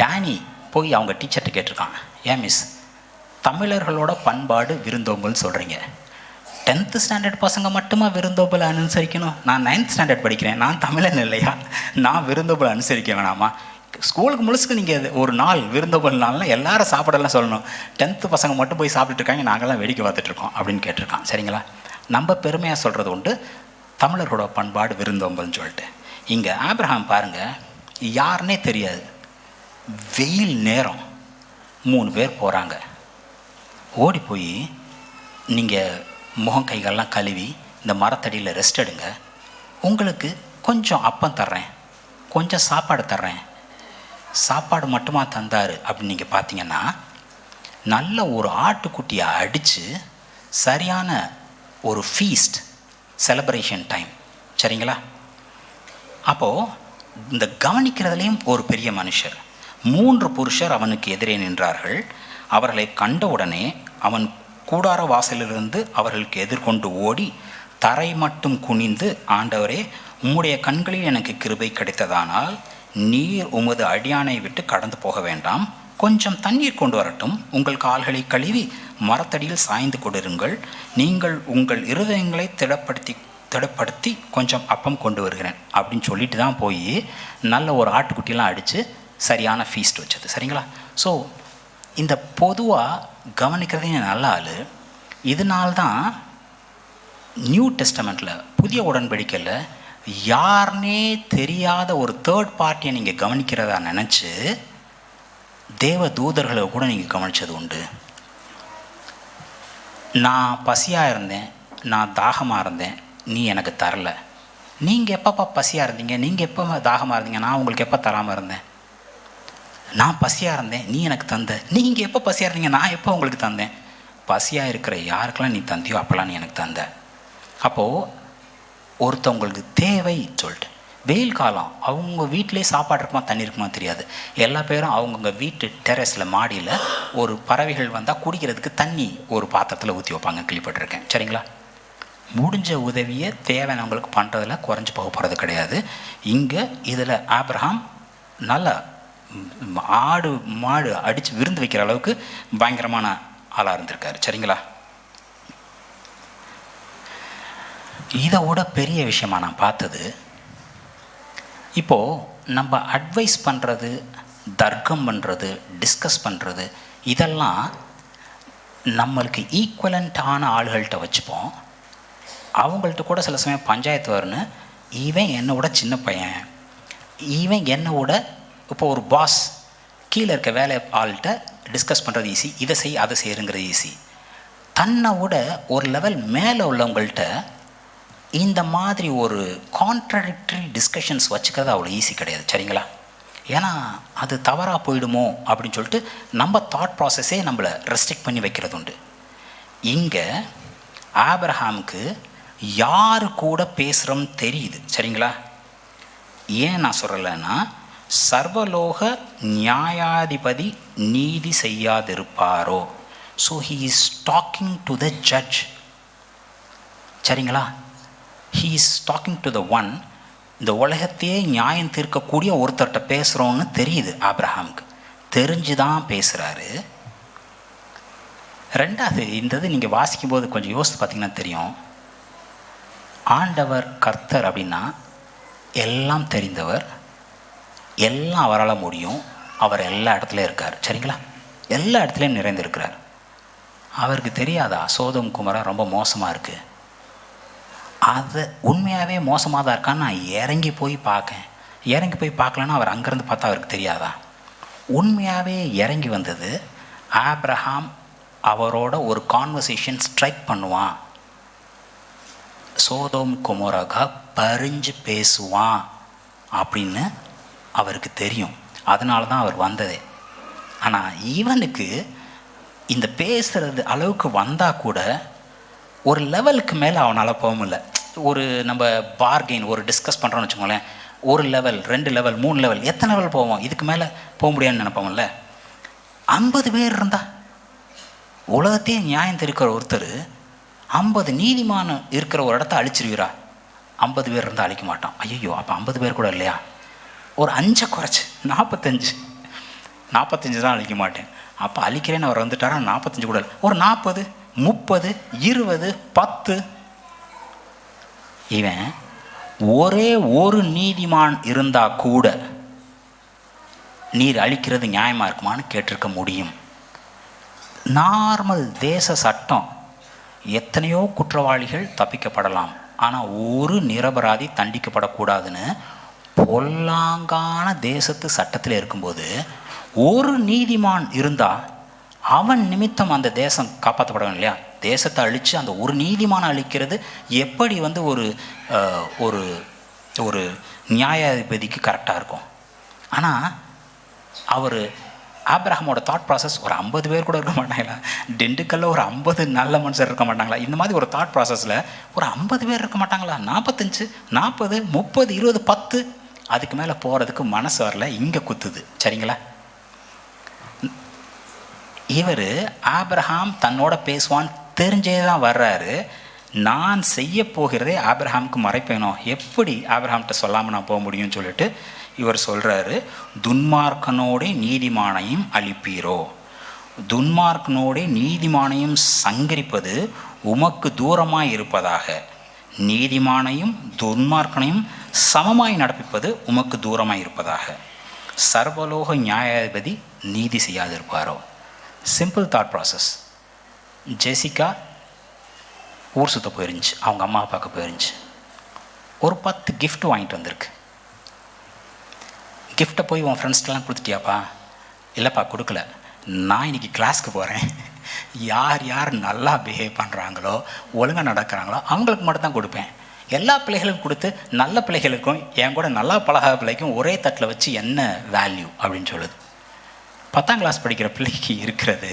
டேனி போய் அவங்க டீச்சர்கிட்ட கேட்டிருக்கான், ஏன் மிஸ் தமிழர்களோட பண்பாடு விருந்தோம்பல்னு சொல்கிறீங்க, 10th ஸ்டாண்டர்ட் பசங்க மட்டுமா விருந்தோம்பலை அனுசரிக்கணும்? நான் 9th ஸ்டாண்டர்ட் படிக்கிறேன், நான் தமிழன் இல்லையா? நான் விருந்தோம்பலை அனுசரிக்க வேணாமா? ஸ்கூலுக்கு முழுசுக்கு நீங்கள் ஒரு நாள் விருந்தோம்பல் நாள்னால் எல்லாரும் சாப்பிடலாம் சொல்லணும். 10th பசங்க மட்டும் போய் சாப்பிட்டுட்டு இருக்காங்க, நாங்கள்லாம் வேடிக்கை பார்த்துட்ருக்கோம் அப்படின்னு கேட்டிருக்கான். சரிங்களா? நம்ம பெருமையாக சொல்கிறது உண்டு, தமிழர்களோட பண்பாடு விருந்தோம்பல்னு சொல்லிட்டு. இங்கே ஆபிரகாம் பாருங்கள், யாருன்னே தெரியாது, வெயில் நேரம் 3 பேர் போகிறாங்க. ஓடி போய் நீங்கள் முகம் கைகள்லாம் கழுவி இந்த மரத்தடியில் ரெஸ்ட் எடுங்க, உங்களுக்கு கொஞ்சம் அப்பம் தர்றேன், கொஞ்சம் சாப்பாடு தர்றேன். சாப்பாடு மட்டுமா தந்தார் அப்படின்னு நீங்கள் பார்த்தீங்கன்னா, நல்ல ஒரு ஆட்டுக்குட்டியை அடித்து சரியான ஒரு ஃபீஸ்ட் செலிப்ரேஷன் டைம். சரிங்களா? அப்போது இந்த கவனிக்கிறதுலேயும் ஒரு பெரிய மனுஷர். 3 புருஷர் அவனுக்கு எதிரே நின்றார்கள். அவர்களை கண்டவுடனே அவன் கூடார வாசலிலிருந்து அவர்களுக்கு எதிர்கொண்டு ஓடி தரை மட்டும் குனிந்து, ஆண்டவரே, உம்முடைய கண்களில் எனக்கு கிருபை கிடைத்ததானால் நீர் உமது அடியானை விட்டு கடந்து போக வேண்டாம், கொஞ்சம் தண்ணீர் கொண்டு வரட்டும், உங்கள் கால்களை கழுவி மரத்தடியில் சாய்ந்து கொண்டிருங்கள், நீங்கள் உங்கள் இருதயங்களை திடப்படுத்தி கொஞ்சம் அப்பம் கொண்டு வருகிறேன் அப்படின்னு சொல்லிட்டு தான் போய் நல்ல ஒரு ஆட்டுக்குட்டியெல்லாம் அடித்து சரியான ஃபீஸ்ட் வச்சது. சரிங்களா? ஸோ இந்த பொதுவாக கவனிக்கிறதே நல்ல ஆள். இதனால்தான் நியூ டெஸ்டமெண்ட்டில் புதிய உடன்படிக்கையில் யாருனே தெரியாத ஒரு தேர்ட் பார்ட்டியை நீங்கள் கவனிக்கிறதா நினச்சி தேவ தூதர்களை கூட நீங்கள் கவனித்தது உண்டு. நான் பசியாக இருந்தேன், நான் தாகமாக இருந்தேன், நீ எனக்கு தரல. நீங்கள் எப்பப்பா பசியாக இருந்தீங்க, நீங்கள் எப்போ தாகமாக இருந்தீங்க, நான் உங்களுக்கு எப்போ தராமல் இருந்தேன்? நான் பசியாக இருந்தேன், நீ எனக்கு தந்த. நீங்கள் எப்போ பசியாக இருந்தீங்க, நான் எப்போ உங்களுக்கு தந்தேன்? பசியாக இருக்கிற யாருக்கெல்லாம் நீ தந்தியோ அப்போல்லாம் நீ எனக்கு தந்த. அப்போது ஒருத்தவங்களுக்கு தேவை சொல்லிட்டு, வெயில் காலம் அவங்க வீட்டிலே சாப்பாடு இருக்குமா தண்ணி இருக்குமா தெரியாது, எல்லா பேரும் அவங்கவுங்க வீட்டு டெரஸில் மாடியில் ஒரு பறவைகள் வந்தால் குடிக்கிறதுக்கு தண்ணி ஒரு பாத்திரத்தில் ஊற்றி வைப்பாங்க, கேள்விப்பட்டிருக்கேன். சரிங்களா? முடிஞ்ச உதவியை தேவையானவங்களுக்கு பண்ணுறதுல குறைஞ்சி போக போகிறது கிடையாது. இங்கே இதில் ஆபிரகாம் நல்ல ஆடு மாடு அடித்து விருந்து வைக்கிற அளவுக்கு பயங்கரமான ஆளாக இருந்திருக்காரு. சரிங்களா? இதை விட பெரிய விஷயமாக நான் பார்த்தது, இப்போது நம்ம அட்வைஸ் பண்ணுறது, தர்க்கம் பண்ணுறது, டிஸ்கஸ் பண்ணுறது, இதெல்லாம் நம்மளுக்கு ஈக்குவலண்ட்டான ஆளுகள்கிட்ட வச்சுப்போம். அவங்கள்ட்ட கூட சில சமயம் பஞ்சாயத்து வரும்னு, இவன் என்னோட சின்ன பையன், இவன் என்னோட இப்போ ஒரு பாஸ் கீழே இருக்க வேலை ஆள்கிட்ட டிஸ்கஸ் பண்ணுறது ஈஸி, இதை செய் அதை செய்யுங்கிறது ஈஸி. தன்னை விட ஒரு லெவல் மேலே உள்ளவங்கள்ட்ட இந்த மாதிரி ஒரு கான்ட்ரடிக்டரி டிஸ்கஷன்ஸ் வச்சுக்கிறது அவ்வளோ ஈஸி கிடையாது. சரிங்களா? ஏன்னா அது தவறாக போயிடுமோ அப்படின்னு சொல்லிட்டு நம்ம தாட் ப்ராசஸே நம்மளை ரெஸ்ட்ரிக்ட் பண்ணி வைக்கிறது உண்டு. இங்கே ஆபிரகாமுக்கு யார் கூட பேசுகிறோம்னு தெரியுது. சரிங்களா? ஏன் நான் சொல்லலைன்னா, சர்வலோக நியாயாதிபதி நீதி செய்யாதிருப்பாரோ. So he is talking to the judge. சரிங்களா? He is talking to the one, இந்த உலகத்தையே நியாயம் தீர்க்கக்கூடிய ஒருத்தர்கிட்ட பேசுகிறோன்னு தெரியுது ஆபிரகாமுக்கு. தெரிஞ்சு தான் பேசுகிறாரு. ரெண்டாவது, இந்த இது நீங்கள் வாசிக்கும்போது கொஞ்சம் யோசித்து பார்த்தீங்கன்னா தெரியும், ஆண்டவர் கர்த்தர் அப்படின்னா எல்லாம் தெரிந்தவர், எல்லாம் அவரால் முடியும், அவர் எல்லா இடத்துலையும் இருக்கார். சரிங்களா? எல்லா இடத்துலையும் நிறைந்திருக்கிறார். அவருக்கு தெரியாதா சோதோம் குமரா ரொம்ப மோசமாக இருக்குது, அது உண்மையாகவே மோசமாக தான் இருக்கான்னு நான் இறங்கி போய் பார்க்கலன்னா அவர் அங்கேருந்து பார்த்தா அவருக்கு தெரியாதா? உண்மையாகவே இறங்கி வந்தது. ஆப்ரஹாம் அவரோட ஒரு கான்வர்சேஷன் ஸ்ட்ரைக் பண்ணுவான், சோதோம் குமோராக பறிஞ்சு பேசுவான் அப்படின்னு அவருக்கு தெரியும். அதனால தான் அவர் வந்ததே. ஆனால் இவனுக்கு இந்த பேசுகிறது அளவுக்கு வந்தால் கூட ஒரு லெவலுக்கு மேலே அவனால் போக முடியல. ஒரு நம்ம பார்கெயின் ஒரு டிஸ்கஸ் பண்ணுறோன்னு வச்சுக்கோங்களேன், ஒரு லெவல் 2 லெவல் 3 லெவல் எத்தனை லெவல் போவோம், இதுக்கு மேலே போக முடியாதுன்னு நினைப்போம்ல. 50 பேர் இருந்தால் உலகத்தையே நியாயம் தெரிக்கிற ஒருத்தர் 50 நீதிமான் இருக்கிற ஒரு இடத்த அழிச்சிருவீரா? 50 பேர் இருந்தால் அழிக்க மாட்டான். ஐயோ, அப்போ 50 பேர் கூட இல்லையா? ஒரு 5 குறைச்சி 45 தான் அழிக்க மாட்டேன். அப்போ அழிக்கிறேன்னு அவர் வந்துட்டாரா? 45 கூட இல்லை, ஒரு 40 30 20 10. இவன் ஒரே ஒரு நீதிமான் இருந்தா கூட நீர் அழிக்கிறது நியாயமா இருக்குமான்னு கேட்டிருக்க முடியும். நார்மல் தேச சட்டம் எத்தனையோ குற்றவாளிகள் தப்பிக்கப்படலாம், ஆனால் ஒரு நிரபராதி தண்டிக்கப்படக்கூடாதுன்னு பொல்லாங்கான தேசத்து சட்டத்தில் இருக்கும்போது ஒரு நீதிமான் இருந்தால் அவன் நிமித்தம் அந்த தேசம் காப்பாற்றப்படணும் இல்லையா? தேசத்தை அழித்து அந்த ஒரு நீதிமானை அழிக்கிறது எப்படி ஒரு ஒரு ஒரு நியாயாதிபதிக்கு கரெக்டாக இருக்கும்? ஆனால் அவர் ஆப்ரஹாமோட தாட் ப்ராசஸ் ஒரு 50 பேர் கூட இருக்க மாட்டாங்களா? திண்டுக்கல்ல ஒரு 50 நல்ல மனுஷர் இருக்க மாட்டாங்களா? இந்த மாதிரி ஒரு தாட் ப்ராசஸில் ஒரு 50 பேர் இருக்க மாட்டாங்களா? 45 40 30 20 10 அதுக்கு மேலே போகிறதுக்கு மனசு வரல, இங்கே குத்துது. சரிங்களா? இவர் ஆப்ரஹாம் தன்னோட பேசுவான்னு தெரிஞ்சே தான் வர்றாரு. நான் செய்ய போகிறதே ஆப்ரஹாமுக்கு மறைப்பேனோ, எப்படி ஆப்ரஹாம்கிட்ட சொல்லாமல் நான் போக முடியும்னு சொல்லிட்டு இவர் சொல்கிறாரு, துன்மார்க்கனோடே நீதிமானையும் அழிப்பீரோ, துன்மார்க்கனோடே நீதிமானையும் சங்கரிப்பது உமக்கு தூரமாய் இருப்பதாக, நீதிமானையும் துன்மார்க்கனையும் சமமாய் நடப்பிப்பது உமக்கு தூரமாய் இருப்பதாக, சர்வலோக நியாயாதிபதி நீதி செய்யாதிருப்பாரோ. Simple thought process. ஜெசிகா ஊர் சுற்ற போயிருந்துச்சு, அவங்க அம்மா பார்க்க போயிருந்துச்சு. ஒரு 10 gift வாங்கிட்டு வந்திருக்கு. கிஃப்ட்டை போய் உன் ஃப்ரெண்ட்ஸ்க்கெலாம் கொடுத்துட்டியாப்பா? இல்லைப்பா கொடுக்கல, நான் இன்றைக்கி கிளாஸ்க்கு போகிறேன், யார் யார் நல்லா பிஹேவ் பண்ணுறாங்களோ ஒழுங்காக நடக்கிறாங்களோ அவங்களுக்கு மட்டும்தான் கொடுப்பேன். எல்லா பிள்ளைகளுக்கும் கொடுத்து நல்ல பிள்ளைகளுக்கும் என் கூட நல்லா பழகாத பிள்ளைக்கும் ஒரே தட்டில் வச்சு என்ன வேல்யூ அப்படின்னு சொல்லுது. 10ஆம் கிளாஸ் படிக்கிற பிள்ளைக்கு இருக்கிறது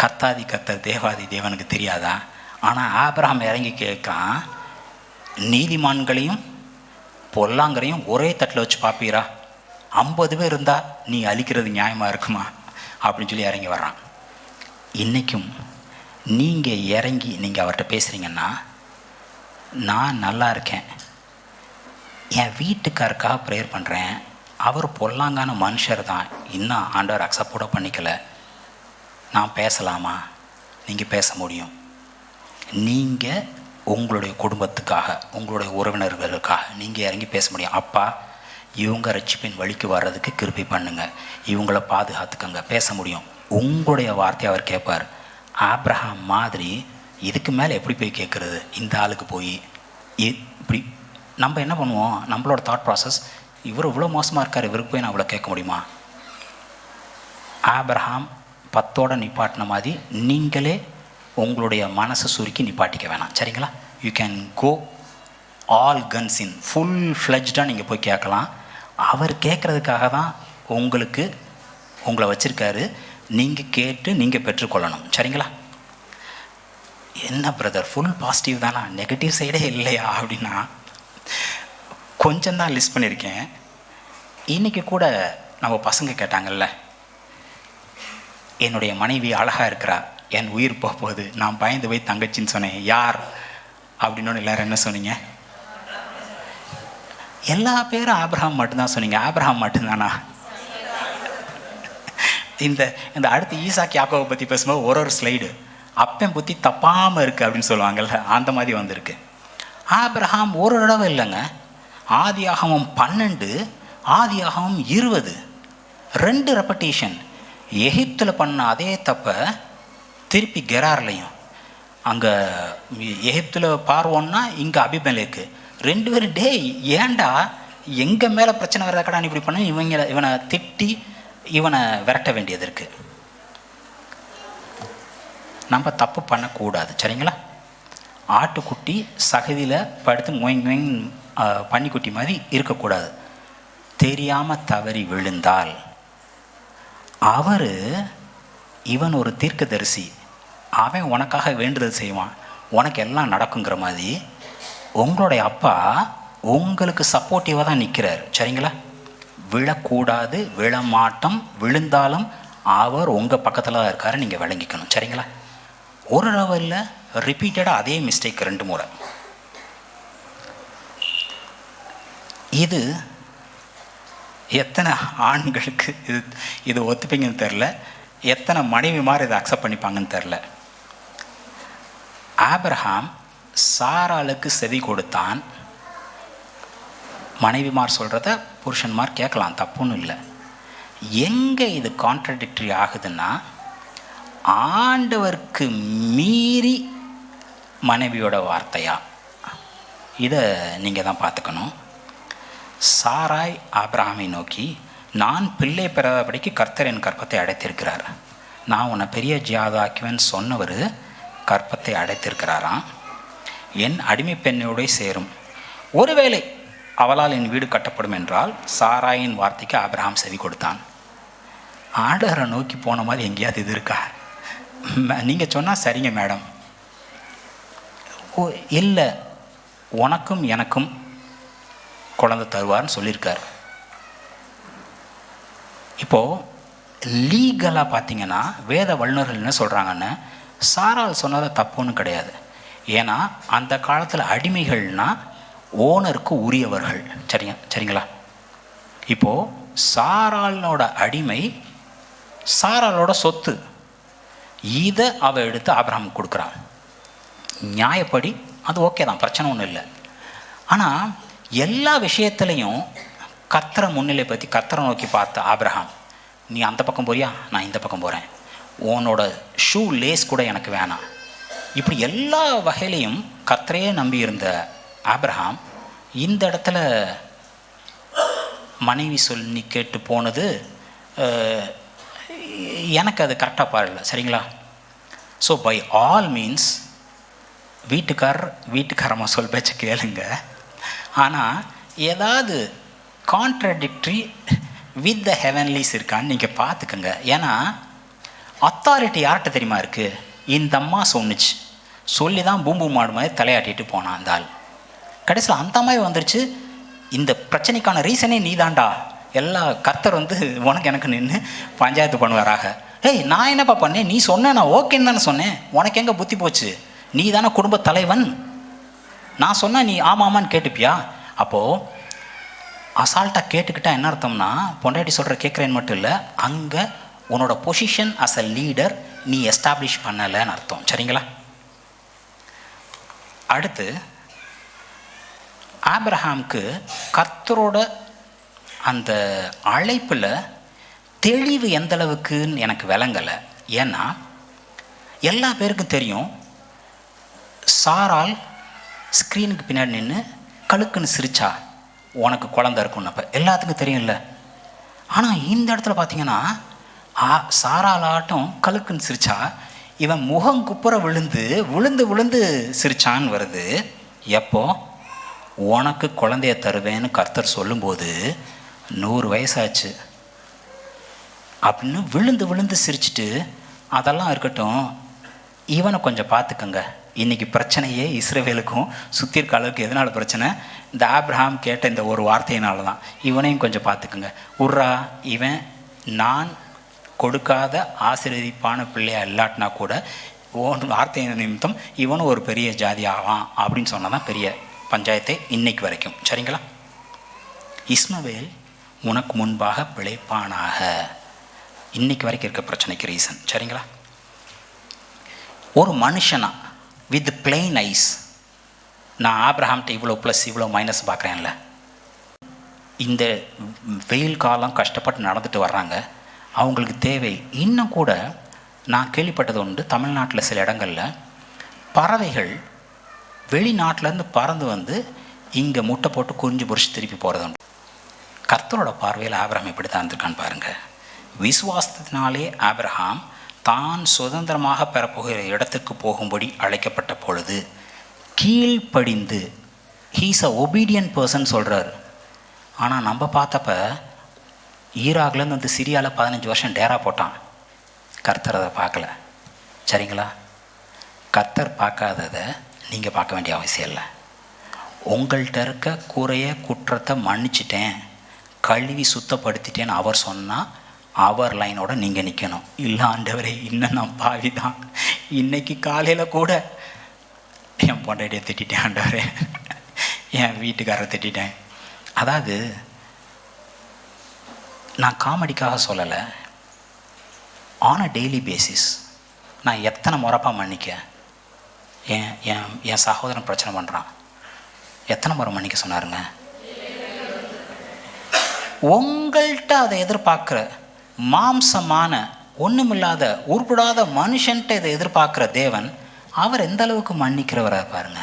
கர்த்தாதி கர்த்தர் தேவாதி தேவனுக்கு தெரியாதா? ஆனால் ஆபிரகாம் இறங்கி கேட்கான், நீதிமான்களையும் பொல்லாங்கரையும் ஒரே தட்டில் வச்சு பார்ப்பீரா? 50 பேர் இருந்தால் நீ அழிக்கிறது நியாயமாக இருக்குமா அப்படின்னு சொல்லி இறங்கி வர்றான். இன்றைக்கும் நீங்கள் இறங்கி நீங்கள் அவர்கிட்ட பேசுகிறீங்கன்னா, நான் நல்லா இருக்கேன், என் வீட்டுக்காருக்காக ப்ரேயர் பண்ணுறேன், அவர் பொல்லாங்கான மனுஷர் தான், இன்னும் ஆண்டவர் அக்செப்ட் கூட பண்ணிக்கலை, நான் பேசலாமா? நீங்கள் பேச முடியும். நீங்கள் உங்களுடைய குடும்பத்துக்காக உங்களுடைய உறவினர்களுக்காக நீங்கள் இறங்கி பேச முடியும். அப்பா, இவங்க ரட்சிப்பின் வழிக்கு வர்றதுக்கு கிருபை பண்ணுங்க, இவங்கள பாதுகாத்துக்கங்க, பேச முடியும். உங்களுடைய வார்த்தையை அவர் கேட்பார். ஆப்ரஹாம் மாதிரி இதுக்கு மேலே எப்படி போய் கேட்குறது? இந்த ஆளுக்கு போய் இப்படி நம்ம என்ன பண்ணுவோம்? நம்மளோட தாட் ப்ராசஸ், இவர் இவ்வளோ மோசமாக இருக்கார், இவருக்கு போய் நான் இவ்வளோ கேட்க முடியுமா? ஆப்ரஹாம் 10ஓட நிப்பாட்டின மாதிரி நீங்களே உங்களுடைய மனசை சுருக்கி நிப்பாட்டிக்க வேணாம். சரிங்களா? You can go all guns in, full ஃப்ளெஜ்டாக நீங்கள் போய் கேட்கலாம். அவர் கேட்குறதுக்காக தான் உங்களை வச்சுருக்காரு. நீங்கள் கேட்டு நீங்கள் பெற்றுக்கொள்ளணும். சரிங்களா? என்ன பிரதர் ஃபுல் பாசிட்டிவ் தானா, நெகட்டிவ் சைடே இல்லையா அப்படின்னா, கொஞ்சம் தான் லிஸ்ட் பண்ணியிருக்கேன். இன்றைக்கி கூட நம்ம பசங்க கேட்டாங்கல்ல, என்னுடைய மனைவி அழகாக இருக்கிறா, என் உயிர் போகுது, நான் பயந்து போய் தங்கச்சின்னு சொன்னேன். யார் அப்படின்னு எல்லாரும் என்ன சொன்னீங்க? எல்லா பேரும் ஆப்ரஹாம் மட்டும்தான் சொன்னீங்க. ஆப்ரஹாம் மட்டும்தானா? இந்த அடுத்து ஈசாக் யாக்கோவை பற்றி பேசும்போது ஒரு ஸ்லைடு அப்பன் புத்தி தப்பாமல் இருக்குது அப்படின்னு சொல்லுவாங்கள்ல, அந்த மாதிரி வந்திருக்கு. ஆப்ரஹாம் ஒரு தடவை இல்லைங்க, ஆதியாகமம் 12 ஆதியாகமம் 20 2 ரெப்படேஷன். எகிப்தில் பண்ண அதே தப்பை திருப்பி கெரார்லையும், அங்கே எகிப்தில் பார்வோன்னா இங்கே அபிமெலேக்கு, 2 பேரும் டே ஏண்டா எங்கள் மேலே பிரச்சனை வர்றதுக்கடா இப்படி பண்ண, இவனை திட்டி இவனை விரட்ட வேண்டியது இருக்குது. நம்ம தப்பு பண்ணக்கூடாது, சரிங்களா? ஆட்டுக்குட்டி சகதியில் படுத்து மொய் பன்னிக்குட்டி மாதிரி இருக்கக்கூடாது. தெரியாமல் தவறி விழுந்தால் அவர், இவன் ஒரு தீர்க்கதரிசி, அவன் உனக்காக வேண்டுதல் செய்வான், உனக்கு எல்லாம் நடக்குங்கிற மாதிரி உங்களுடைய அப்பா உங்களுக்கு சப்போர்ட்டிவாக தான் நிற்கிறார், சரிங்களா? விழக்கூடாது, விழமாட்டம், விழுந்தாலும் அவர் உங்கள் பக்கத்தில் தான் இருக்காரு, நீங்கள் விளங்கிக்கணும், சரிங்களா? ஒரு தடவை இல்லை, ரிப்பீட்டடாக அதே மிஸ்டேக் 2 முறை. இது எத்தனை ஆண்களுக்கு இது ஒத்துப்பீங்கன்னு தெரில, எத்தனை மனைவிமார் இதை அக்செப்ட் பண்ணிப்பாங்கன்னு தெரில. ஆபிரகாம் சாராளுக்கு செவி கொடுத்தான். மனைவிமார் சொல்கிறத புருஷன்மார் கேட்கலாம், தப்புன்னு இல்லை. எங்கே இது கான்ட்ரடிக்டரி ஆகுதுன்னா, ஆண்டவருக்கு மீறி மனைவியோட வார்த்தையா, இதை நீங்கள் தான் பார்த்துக்கணும். சாராய் ஆபிரகாமை நோக்கி, நான் பிள்ளை பெறாதபடிக்கு கர்த்தர் என் கற்பத்தை அடைத்திருக்கிறார், நான் உன்னை பெரிய ஜியாதாக்குவேன்னு சொன்னவர் கற்பத்தை அடைத்திருக்கிறாராம், என் அடிமை பெண்ணோட சேரும், ஒருவேளை அவளால் என் வீடு கட்டப்படும் என்றால் சாராயின் வார்த்தைக்கு ஆபிரகாம் செவி கொடுத்தான். ஆண்டவரை நோக்கி போன மாதிரி எங்கேயாவது இது இருக்கா? நீங்கள் சொன்னால் சரிங்க மேடம், ஓ இல்லை உனக்கும் எனக்கும் குழந்தை தருவார்னு சொல்லியிருக்கார். இப்போது லீகலாக பார்த்தீங்கன்னா வேத வல்லுநர்கள் என்ன சொல்கிறாங்கன்னு, சாரால் சொன்னதை தப்புன்னு கிடையாது. ஏன்னா அந்த காலத்தில் அடிமைகள்னால் ஓனருக்கு உரியவர்கள், சரிங்களா? இப்போது சாராளோட அடிமை சாராளோட சொத்து, இதை அவள் எடுத்து ஆபிரகாமுக்கு கொடுக்குறான். நியாயப்படி அது ஓகே தான், பிரச்சனை ஒன்றும் இல்லை. ஆனால் எல்லா விஷயத்துலையும் கர்த்தரை முன்னிலை பற்றி கர்த்தரை நோக்கி பார்த்த ஆபிரகாம், நீ அந்த பக்கம் போறியா, நான் இந்த பக்கம் போகிறேன், உன்னோட ஷூ லேஸ் கூட எனக்கு வேணாம், இப்படி எல்லா வகையிலையும் கர்த்தரையே நம்பி இருந்த ஆபிரகாம் இந்த இடத்துல மனைவி சொல்லி கேட்டு போனது எனக்கு அது கரெக்டாக பாடல, சரிங்களா? ஸோ பை ஆல் மீன்ஸ் வீட்டுக்காரம்மா சொல் பேச்ச கேளுங்க. ஆனால் ஏதாவது கான்ட்ரடிக்டரி வித் த ஹெவன்லீஸ் இருக்கான்னு நீங்கள் பார்த்துக்குங்க. ஏன்னா அத்தாரிட்டி யார்கிட்ட தெரியுமா இருக்குது? இந்த அம்மா சொன்னிச்சு, சொல்லி தான் பூம்பு மாடு மாதிரி தலையாட்டிட்டு போனான் அந்த ஆள். கடைசியில் அந்த மாதிரி வந்துருச்சு, இந்த பிரச்சனைக்கான ரீசனே நீ தாண்டா, எல்லா கர்த்தர் உனக்கு எனக்கு நின்று பஞ்சாயத்து பண்ணுவாராக. ஏய் நான் என்னப்பா பண்ணேன், நீ சொன்ன நான் ஓகேன்னு தானே சொன்னேன், உனக்கு எங்கே புத்தி போச்சு, நீ தானே குடும்ப தலைவன், நான் சொன்னால் நீ ஆமாமான்னு கேட்டுப்பியா? அப்போது அசால்ட்டாக கேட்டுக்கிட்டா என்ன அர்த்தம்னா, பொண்டாட்டி சொல்கிற கேட்குறேன்னு மட்டும் இல்லை, அங்கே உன்னோட பொசிஷன் அஸ் அ லீடர் நீ எஸ்டாப்ளிஷ் பண்ணலைன்னு அர்த்தம், சரிங்களா? அடுத்து ஆபிரகாமுக்கு கர்த்தரோட அந்த அழைப்பில் தெளிவு எந்த அளவுக்குன்னு எனக்கு விளங்கலை. ஏன்னா எல்லா பேருக்கும் தெரியும் சாரால் ஸ்க்ரீனுக்கு பின்னாடி நின்று கழுக்குன்னு சிரிச்சா உனக்கு குழந்தை இருக்குன்னப்ப எல்லாத்துக்கும் தெரியும்ல. ஆனால் இந்த இடத்துல பார்த்தீங்கன்னா சாராலாட்டம் கழுக்குன்னு சிரிச்சா இவன் முகம் குப்புற விழுந்து விழுந்து விழுந்து சிரிச்சான்னு வருது. எப்போ உனக்கு குழந்தைய தருவேன்னு கர்த்தர் சொல்லும்போது 100 வயசாச்சு அப்படின்னு விழுந்து விழுந்து சிரிச்சுட்டு, அதெல்லாம் இருக்கட்டும், இவனை கொஞ்சம் பார்த்துக்கங்க. இன்றைக்கி பிரச்சனையே இஸ்ரவேலுக்கும் சுற்றி இருக்க அளவுக்கு எதனால் பிரச்சனை? இந்த ஆபிரகாம் கேட்ட இந்த ஒரு வார்த்தையினால தான். இவனையும் கொஞ்சம் பார்த்துக்குங்க. உர்ரா, இவன் நான் கொடுக்காத ஆசீர்வதிப்பான பிள்ளையாக இல்லாட்டினா கூட வார்த்தையின் நிமித்தம் இவனும் ஒரு பெரிய ஜாதி ஆவான் அப்படின்னு சொன்னால் தான் பெரிய பஞ்சாயத்தை இன்னைக்கு வரைக்கும், சரிங்களா? இஸ்மவேல் உனக்கு முன்பாக பிழைப்பானாக, இன்னைக்கு வரைக்கும் இருக்க பிரச்சனைக்கு ரீசன், சரிங்களா? ஒரு மனுஷனா வித் பிளெயின் ஐஸ் நான் ஆபிரகாம்கிட்ட இவ்வளோ ப்ளஸ் இவ்வளோ மைனஸ் பார்க்குறேன்ல, இந்த வெயில் காலம் கஷ்டப்பட்டு நடந்துட்டு வர்றாங்க. அவங்களுக்கு தேவை. இன்னும் கூட நான் கேள்விப்பட்டது உண்டு, தமிழ்நாட்டில் சில இடங்களில் பறவைகள் வெளிநாட்டிலேருந்து பறந்து வந்து இங்கே முட்டை போட்டு குறிஞ்சு பொறிச்சு திருப்பி போகிறது உண்டு. கர்த்தரோட பார்வையில் ஆபிரகாம் எப்படி தான் இருந்திருக்கான்னு பாருங்கள். விசுவாசத்தினாலே ஆபிரகாம் தான் சுதந்திரமாக பெறப்போகிற இடத்துக்கு போகும்படி அழைக்கப்பட்ட பொழுது கீழ்ப்படிந்து, ஹீஸ் அ ஒபீடியன்ட் பர்சன் சொல்கிறார். ஆனால் நம்ம பார்த்தப்ப ஈராக்லேருந்து வந்து சிரியாவில் 15 வருஷம் டேரா போட்டான். கர்த்தர் அதை பார்க்கல. சரிங்களா? கர்த்தர் பார்க்காததை நீங்கள் பார்க்க வேண்டிய அவசியம் இல்லை. உங்கள்கிட்ட இருக்க குறைய குற்றத்தை மன்னிச்சிட்டேன், கழுவி சுத்தப்படுத்திட்டேன்னு அவர் சொன்னால் அவர் லைனோட நீங்கள் நிற்கணும். இல்லை ஆண்டவரே, இன்னும் நான் பாவி தான், இன்றைக்கி காலையில் கூட என் பொண்டாட்டியை திட்டேன் ஆண்டவரே, என் வீட்டுக்காரரை திட்டேன். அதாவது நான் காமெடிக்காக சொல்லலை. ஆன் அ டெய்லி பேசிஸ் நான் எத்தனை முறைப்பா மன்னிக்க. என் சகோதரன் பிரச்சனை பண்ணுறான், எத்தனை முறை மன்னிக்க சொன்னாருங்க? உங்கள்கிட்ட அதை எதிர்பார்க்குற மாம்சமான ஒன்றுமில்லாத உருப்படாத மனுஷன்ட்ட இதை எதிர்பார்க்குற தேவன் அவர் எந்த அளவுக்கு மன்னிக்கிறவராக பாருங்க.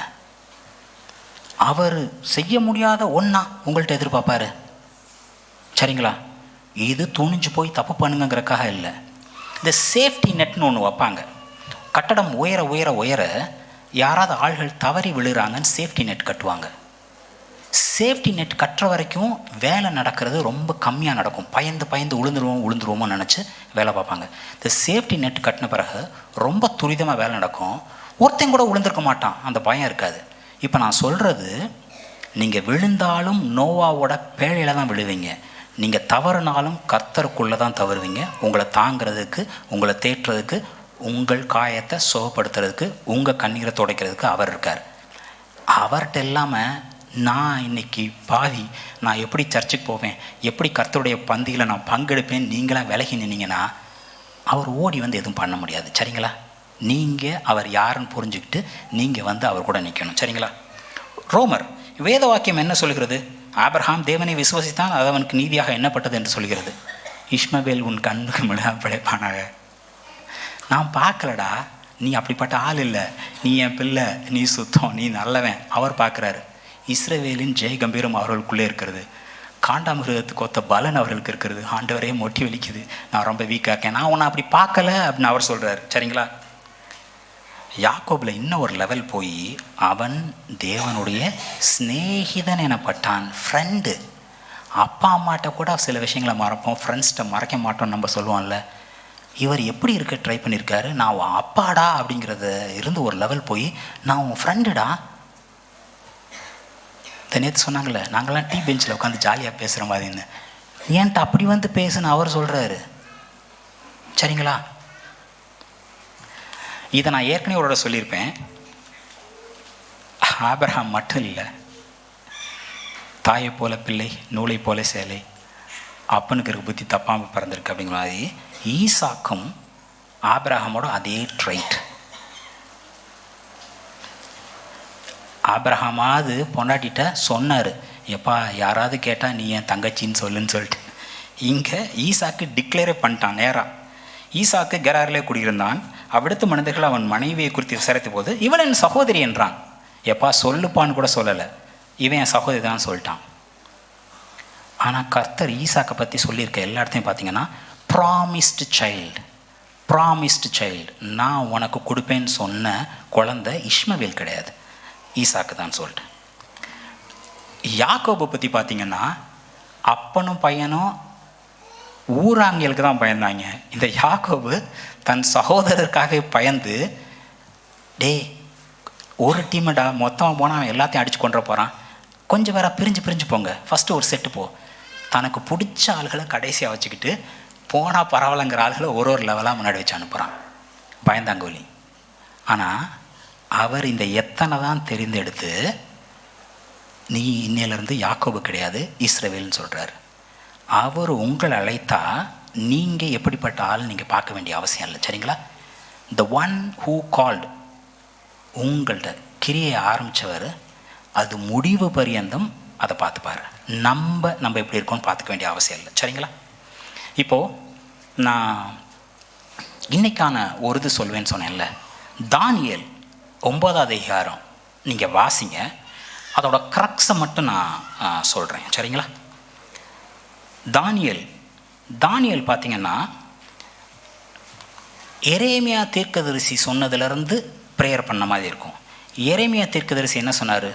அவர் செய்ய முடியாத ஒன்றா உங்கள்கிட்ட எதிர்பார்ப்பாரு. சரிங்களா? இது துணிஞ்சு போய் தப்பு பண்ணுங்கிறக்காக இல்லை. இந்த சேஃப்டி நெட்னு ஒன்று வைப்பாங்க. கட்டடம் உயர உயர உயர யாராவது ஆள்கள் தவறி விழுறாங்கன்னு சேஃப்டி நெட் கட்டுவாங்க. சேஃப்டி நெட் கட்டுற வரைக்கும் வேலை நடக்கிறது ரொம்ப கம்மியாக நடக்கும். பயந்து விழுந்துருவோமோ நினச்சி வேலை பார்ப்பாங்க. இந்த சேஃப்டி நெட் கட்டின பிறகு ரொம்ப துரிதமாக வேலை நடக்கும். ஒருத்தன் கூட விழுந்திருக்க மாட்டான், அந்த பயம் இருக்காது. இப்போ நான் சொல்கிறது, நீங்கள் விழுந்தாலும் நோவாவோட பேழையில் தான் விழுவீங்க. நீங்கள் தவறுனாலும் கர்த்தருக்குள்ளே தான் தவறுவீங்க. உங்களை தாங்கிறதுக்கு, உங்களை தேற்றுறதுக்கு, உங்கள் காயத்தை சுகப்படுத்துறதுக்கு, உங்கள் கண்ணீரை துடைக்கிறதுக்கு அவர் இருக்கார். அவர்கிட்ட இல்லாமல் நான் இன்னைக்கு பாவி, நான் எப்படி சர்ச்சுக்கு போவேன், எப்படி கர்த்தருடைய பந்தியில் நான் பங்கெடுப்பேன், நீங்களாம் விலகி நின்னீங்கன்னா அவர் ஓடி வந்து எதுவும் பண்ண முடியாது. சரிங்களா? நீங்கள் அவர் யாருன்னு புரிஞ்சுக்கிட்டு நீங்கள் வந்து அவர் கூட நிற்கணும். சரிங்களா? ரோமர் வேத வாக்கியம் என்ன சொல்கிறது? ஆபிரகாம் தேவனை விசுவசித்தான், அது அவனுக்கு நீதியாக எண்ணப்பட்டது என்று சொல்கிறது. இஸ்மவேல் உன் கண்ணுக்கு முழு பிழைப்பானாக. நான் பார்க்கலடா, நீ அப்படிப்பட்ட ஆள் இல்லை, நீ என் பிள்ளை, நீ சுத்தம், நீ நல்லவன். அவர் பார்க்குறாரு. இஸ்ரவேலின் ஜெய கம்பீரம் அவர்களுக்குள்ளே இருக்கிறது. காண்டாமிருகத்துக்கு ஒத்த பலன் அவர்களுக்கு இருக்கிறது. ஆண்டவரே மொட்டி வலிக்குது, நான் ரொம்ப வீக்காக இருக்கேன், நான் உன்னை அப்படி பார்க்கல அப்படின்னு அவர் சொல்கிறார். சரிங்களா? யாக்கோபில் இன்னும் ஒரு லெவல் போய் அவன் தேவனுடைய ஸ்நேகிதன் எனப்பட்டான். ஃப்ரெண்டு. அப்பா அம்மாட்ட கூட சில விஷயங்களை மறப்போம், ஃப்ரெண்ட்ஸ்கிட்ட மறைக்க மாட்டோம்னு நம்ம சொல்லுவோம்ல. இவர் எப்படி இருக்க ட்ரை பண்ணியிருக்காரு? நான் உன் அப்பாடா அப்படிங்கிறத இருந்து ஒரு லெவல் போய் நான் உன் ஃப்ரெண்டுடா. நேற்று சொன்னாங்களே, நாங்களாம் டீ பெஞ்சில் உட்காந்து ஜாலியாக பேசுகிற மாதிரின்னு, ஏன்ட்டு அப்படி வந்து பேசுன்னு அவர் சொல்கிறாரு. சரிங்களா? இதை நான் ஏற்கனவே ஒரு சொல்லியிருப்பேன். ஆபிரகாம் மட்டும் இல்லை, தாயை போல பிள்ளை, நூலை போல சேலை, அப்பனுக்கு இருக்க புத்தி தப்பாமல் பிறந்திருக்கு அப்படிங்கிற மாதிரி ஈசாக்கும் ஆபிரகாமோட அதே ட்ரைட். ஆபிரகாமாவது பொண்டாட்டிட்ட சொன்னார், எப்பா யாராவது கேட்டால் நீ என் தங்கச்சின்னு சொல்லுன்னு சொல்லிட்டு. இங்கே ஈசாக்கு டிக்ளேரே பண்ணிட்டான் நேராக. ஈசாக்கு கெராரிலே குடியிருந்தான். அவ்விடத்து மனிதர்கள் அவன் மனைவியை குறித்து விசாரித்த போது இவன் என் சகோதரி என்றான். எப்பா சொல்லுப்பான்னு கூட சொல்லலை, இவன் என் சகோதரி தான் சொல்லிட்டான். ஆனால் கர்த்தர் ஈசாக்கை பற்றி சொல்லியிருக்க எல்லா இடத்தையும் பார்த்தீங்கன்னா ப்ராமிஸ்டு சைல்டு, ப்ராமிஸ்டு சைல்டு. நான் உனக்கு கொடுப்பேன்னு சொன்ன குழந்தை இஸ்மவேல் கிடையாது, ஈசாக்கு தான் சொல்லிட்டு. யாக்கோபை பற்றி பார்த்தீங்கன்னா அப்பனும் பையனும் ஊராங்கியலுக்கு தான் பயந்தாங்க. இந்த யாக்கோபு தன் சகோதரருக்காக பயந்து, டே ஒரு டீமுடா மொத்தமாக போனால் அவன் எல்லாத்தையும் அடித்து கொண்டு போகிறான், கொஞ்சம் வேற பிரிஞ்சு போங்க, ஃபஸ்ட்டு ஒரு செட்டு போ. தனக்கு பிடிச்ச ஆளுகளை கடைசியாக வச்சுக்கிட்டு போனால் பரவாயில்லங்கிற ஆளுகளை ஒரு லெவலாக முன்னாடி வச்சு அனுப்புகிறான். பயந்தாங்கோலி. ஆனால் அவர் இந்த எத்தனை தான் தெரிந்தெடுத்து, நீ இன்னையிலேருந்து யாக்கோபு கிடையாது இஸ்ரவேல்னு சொல்கிறார். அவர் உங்களை அழைத்தா நீங்கள் எப்படிப்பட்ட ஆள் நீங்கள் பார்க்க வேண்டிய அவசியம் இல்லை. சரிங்களா? த ஒன் ஹூ கால்டு, உங்கள்கிட்ட கிரியை ஆரம்பித்தவர் அது முடிவு பரியந்தம் அதை பார்த்துப்பாரு. நம்ம எப்படி இருக்கோன்னு பார்த்துக்க வேண்டிய அவசியம் இல்லை. சரிங்களா? இப்போது நான் இன்னைக்கான ஒரு இது சொல்வேன்னு சொன்னேன்ல, தானியேல் 9ஆம் அதிகாரம் நீங்கள் வாசிங்க, அதோட க்ரக்ஸை மட்டும் நான் சொல்கிறேன். சரிங்களா? தானியேல் பார்த்தீங்கன்னா எரேமியா தீர்க்கதரிசி சொன்னதுலேருந்து ப்ரேயர் பண்ண மாதிரி இருக்கும். எரேமியா தீர்க்கதரிசி என்ன சொன்னார்?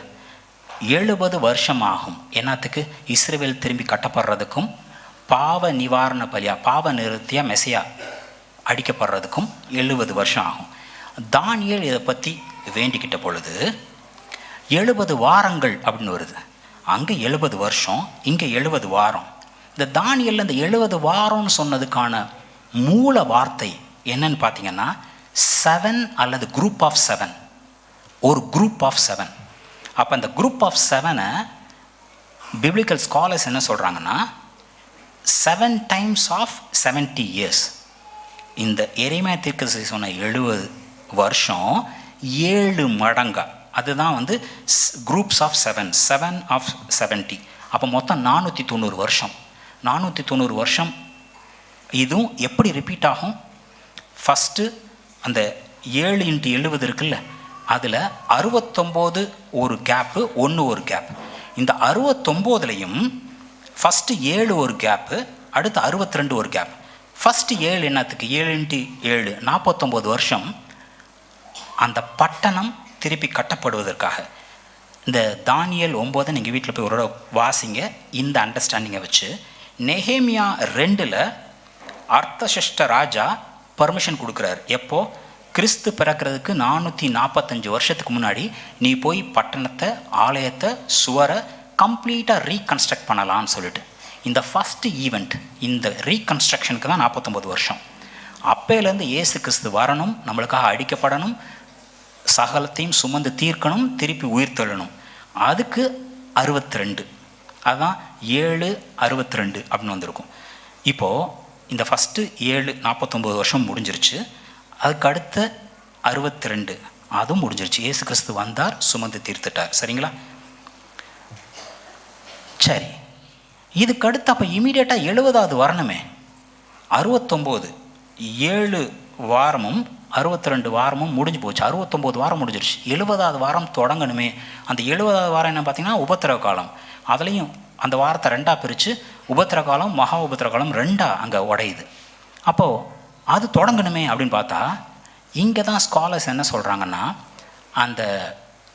70 வருஷம் ஆகும். என்னத்துக்கு? இஸ்ரவேல் திரும்பி கட்டப்படுறதுக்கும் பாவ நிவாரண பலியா, பாவ நிறுத்தியாக மெசையா அடிக்கப்படுறதுக்கும் 70 வருஷம் ஆகும். தானியேல் இதை பற்றி வேண்டிக்கிட்ட பொழுது 70 வாரங்கள் அப்படின்னு வருது. அங்கே 70 வருஷம், இங்கே 70 வாரம். இந்த தானியேல் இந்த 70 வாரம்னு சொன்னதுக்கான மூல வார்த்தை என்னன்னு பார்த்தீங்கன்னா 7 அல்லது குரூப் ஆஃப் 7, ஒரு குரூப் ஆஃப் 7. அப்போ அந்த குரூப் ஆஃப் 7-ஐ பிப்ளிக்கல் ஸ்காலர்ஸ் என்ன சொல்கிறாங்கன்னா 7 டைம்ஸ் ஆஃப் 70 இயர்ஸ். இந்த எரேமியா தீர்க்கதரிசி சொன்ன 70 வருஷம் 7 மடங்கா, அதுதான் வந்து குரூப்ஸ் ஆஃப் 7 ஆஃப் 70. அப்போ மொத்தம் 490 வருஷம். 490 வருஷம். இதுவும் எப்படி ரிப்பீட் ஆகும்? ஃபஸ்ட்டு அந்த 7 × 70 இருக்குல்ல, அதில் 69 ஒரு கேப்பு, 1 ஒரு கேப். இந்த 69லையும் ஃபஸ்ட்டு 7 ஒரு கேப்பு, அடுத்து 62 ஒரு கேப். ஃபஸ்ட்டு 7 என்னத்துக்கு? 7 × 7 49 வருஷம். அந்த பட்டணம் திருப்பி கட்டப்படுவதற்காக. இந்த தானியேல் 9 நீங்கள் வீட்டில் போய் ஒரு வாசிங்க, இந்த அண்டர்ஸ்டாண்டிங்கை வச்சு. நெகேமியா 2ல் அர்த்தசஷ்ட ராஜா பர்மிஷன் கொடுக்குறாரு. எப்போ? கிறிஸ்து பிறக்கிறதுக்கு 445 வருஷத்துக்கு முன்னாடி நீ போய் பட்டணத்தை, ஆலயத்தை, சுவரை கம்ப்ளீட்டாக ரீகன்ஸ்ட்ரக்ட் பண்ணலான்னு சொல்லிட்டு. இந்த ஃபஸ்ட்டு ஈவெண்ட், இந்த ரீகன்ஸ்ட்ரக்ஷனுக்கு தான் 49 வருஷம். அப்போலேருந்து இயேசு கிறிஸ்து வரணும், நம்மளுக்காக அடிக்கப்படணும், சகலத்தையும் சுமந்து தீர்க்கணும், திருப்பி உயிர் தள்ளணும். அதுக்கு 62, அதுதான் 7:62 அப்படின்னு வந்திருக்கும். இப்போது இந்த ஃபஸ்ட்டு 7:49 வருஷம் முடிஞ்சிருச்சு. அதுக்கு அடுத்த 62 அதுவும் முடிஞ்சிருச்சு. இயேசு கிறிஸ்து வந்தார், சுமந்து தீர்த்துட்டார். சரிங்களா? சரி, இதுக்கு அடுத்து அப்போ இமீடியட்டாக 70வது வரணுமே. 69 7 வாரமும் 62 வாரமும் முடிஞ்சு போச்சு. 69 வாரம் முடிஞ்சிருச்சு. 70வது வாரம் தொடங்கணுமே. அந்த 70வது வாரம் என்ன பார்த்தீங்கன்னா உபத்திரவ காலம். அதுலேயும் அந்த வாரத்தை 2ஆக பிரித்து உபத்திர காலம், மகா உபத்திர காலம் 2ஆக அங்கே உடையுது. அப்போது அது தொடங்கணுமே அப்படின்னு பார்த்தா, இங்கே தான் ஸ்காலர்ஸ் என்ன சொல்கிறாங்கன்னா, அந்த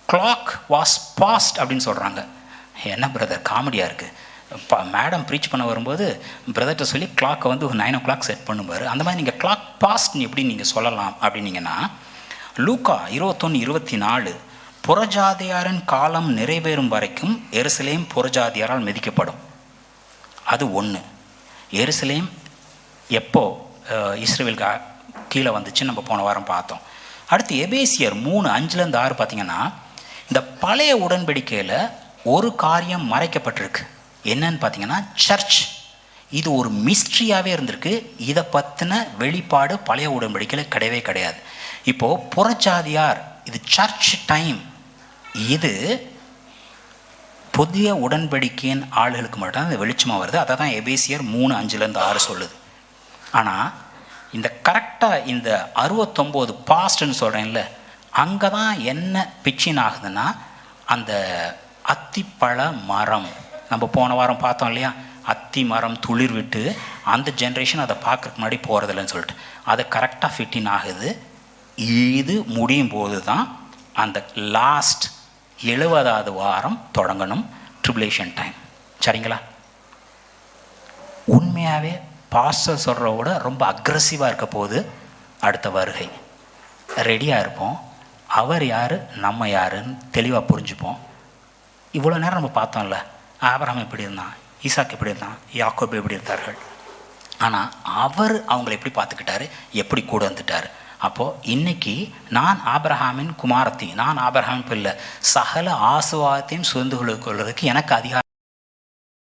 கிளாக் வாஸ் பாஸ்ட் அப்படின்னு சொல்கிறாங்க. என்ன பிரதர் காமெடியாக இருக்குது, மேடம் ப்ரீச் பண்ண வரும்போது பிரதர்கிட்ட சொல்லி கிளாக்கை வந்து ஒரு 9 o'clock செட் பண்ணுவார். அந்த மாதிரி நீங்கள் கிளாக் பாஸ்ட்னு எப்படி நீங்கள் சொல்லலாம் அப்படின்னீங்கன்னா, லூக்கா 21:24 புறஜாதியாரின் காலம் நிறைவேறும் வரைக்கும் எருசலேம் புறஜாதியாரால் மிதிக்கப்படும். அது 1. எருசலேம் எப்போ இஸ்ரவேலுக்கு கீழே வந்துச்சு நம்ம போன வாரம் பார்த்தோம். அடுத்து எபேசியர் 3:5-6 பார்த்தீங்கன்னா, இந்த பழைய உடன்படிக்கையில் ஒரு காரியம் மறைக்கப்பட்டிருக்கு. என்னன்னு பார்த்தீங்கன்னா சர்ச். இது ஒரு மிஸ்ட்ரியாகவே இருந்திருக்கு. இதை பற்றின வெளிப்பாடு பழைய உடன்படிக்கையில் கிடையவே கிடையாது. இப்போது புறஜாதியார், இது சர்ச் டைம். இது புதிய உடன்படிக்கையின் ஆளுகளுக்கு மட்டும் அந்த வெளிச்சமாக வருது. அதை தான் எபேசியர் 3:5-6 சொல்லுது. ஆனால் இந்த கரெக்டாக இந்த 69 பாஸ்ட்னு சொல்கிறேன்ல, அங்கே தான் என்ன பிச்சின் ஆகுதுன்னா, அந்த அத்திப்பழ மரம் நம்ம போன வாரம் பார்த்தோம் இல்லையா, அத்தி மரம் துளிர் விட்டு அந்த ஜென்ரேஷன் அதை பார்க்குறதுக்கு முன்னாடி போகிறதில்லன்னு சொல்லிட்டு அது கரெக்டாக ஃபிட்டின் ஆகுது. இது முடியும் போது தான் அந்த லாஸ்ட் 70வது வாரம் தொடங்கணும், ட்ரிபுலேஷன் டைம். சரிங்களா? உண்மையாகவே பாஸ்டர் சொல்கிறத விட ரொம்ப அக்ரெசிவாக இருக்க போது அடுத்த வருகை. ரெடியாக இருப்போம். அவர் யார், நம்ம யாருன்னு தெளிவாக புரிஞ்சுப்போம். இவ்வளோ நேரம் நம்ம பார்த்தோம்ல, ஆபிரகாம் எப்படி இருந்தான், ஈசாக்கு எப்படி இருந்தான், யாக்கோபு எப்படி இருந்தார்கள். ஆனால் அவர் அவங்களை எப்படி பார்த்துக்கிட்டாரு, எப்படி கூட வந்துட்டார். அப்போது இன்றைக்கி நான் ஆபிரகாமின் குமாரத்தி, நான் ஆபிரகாமின் பிள்ளை, சகல ஆசீர்வாதத்தையும் சுதந்திரம் கொள்வதற்கு எனக்கு அதிகாரம்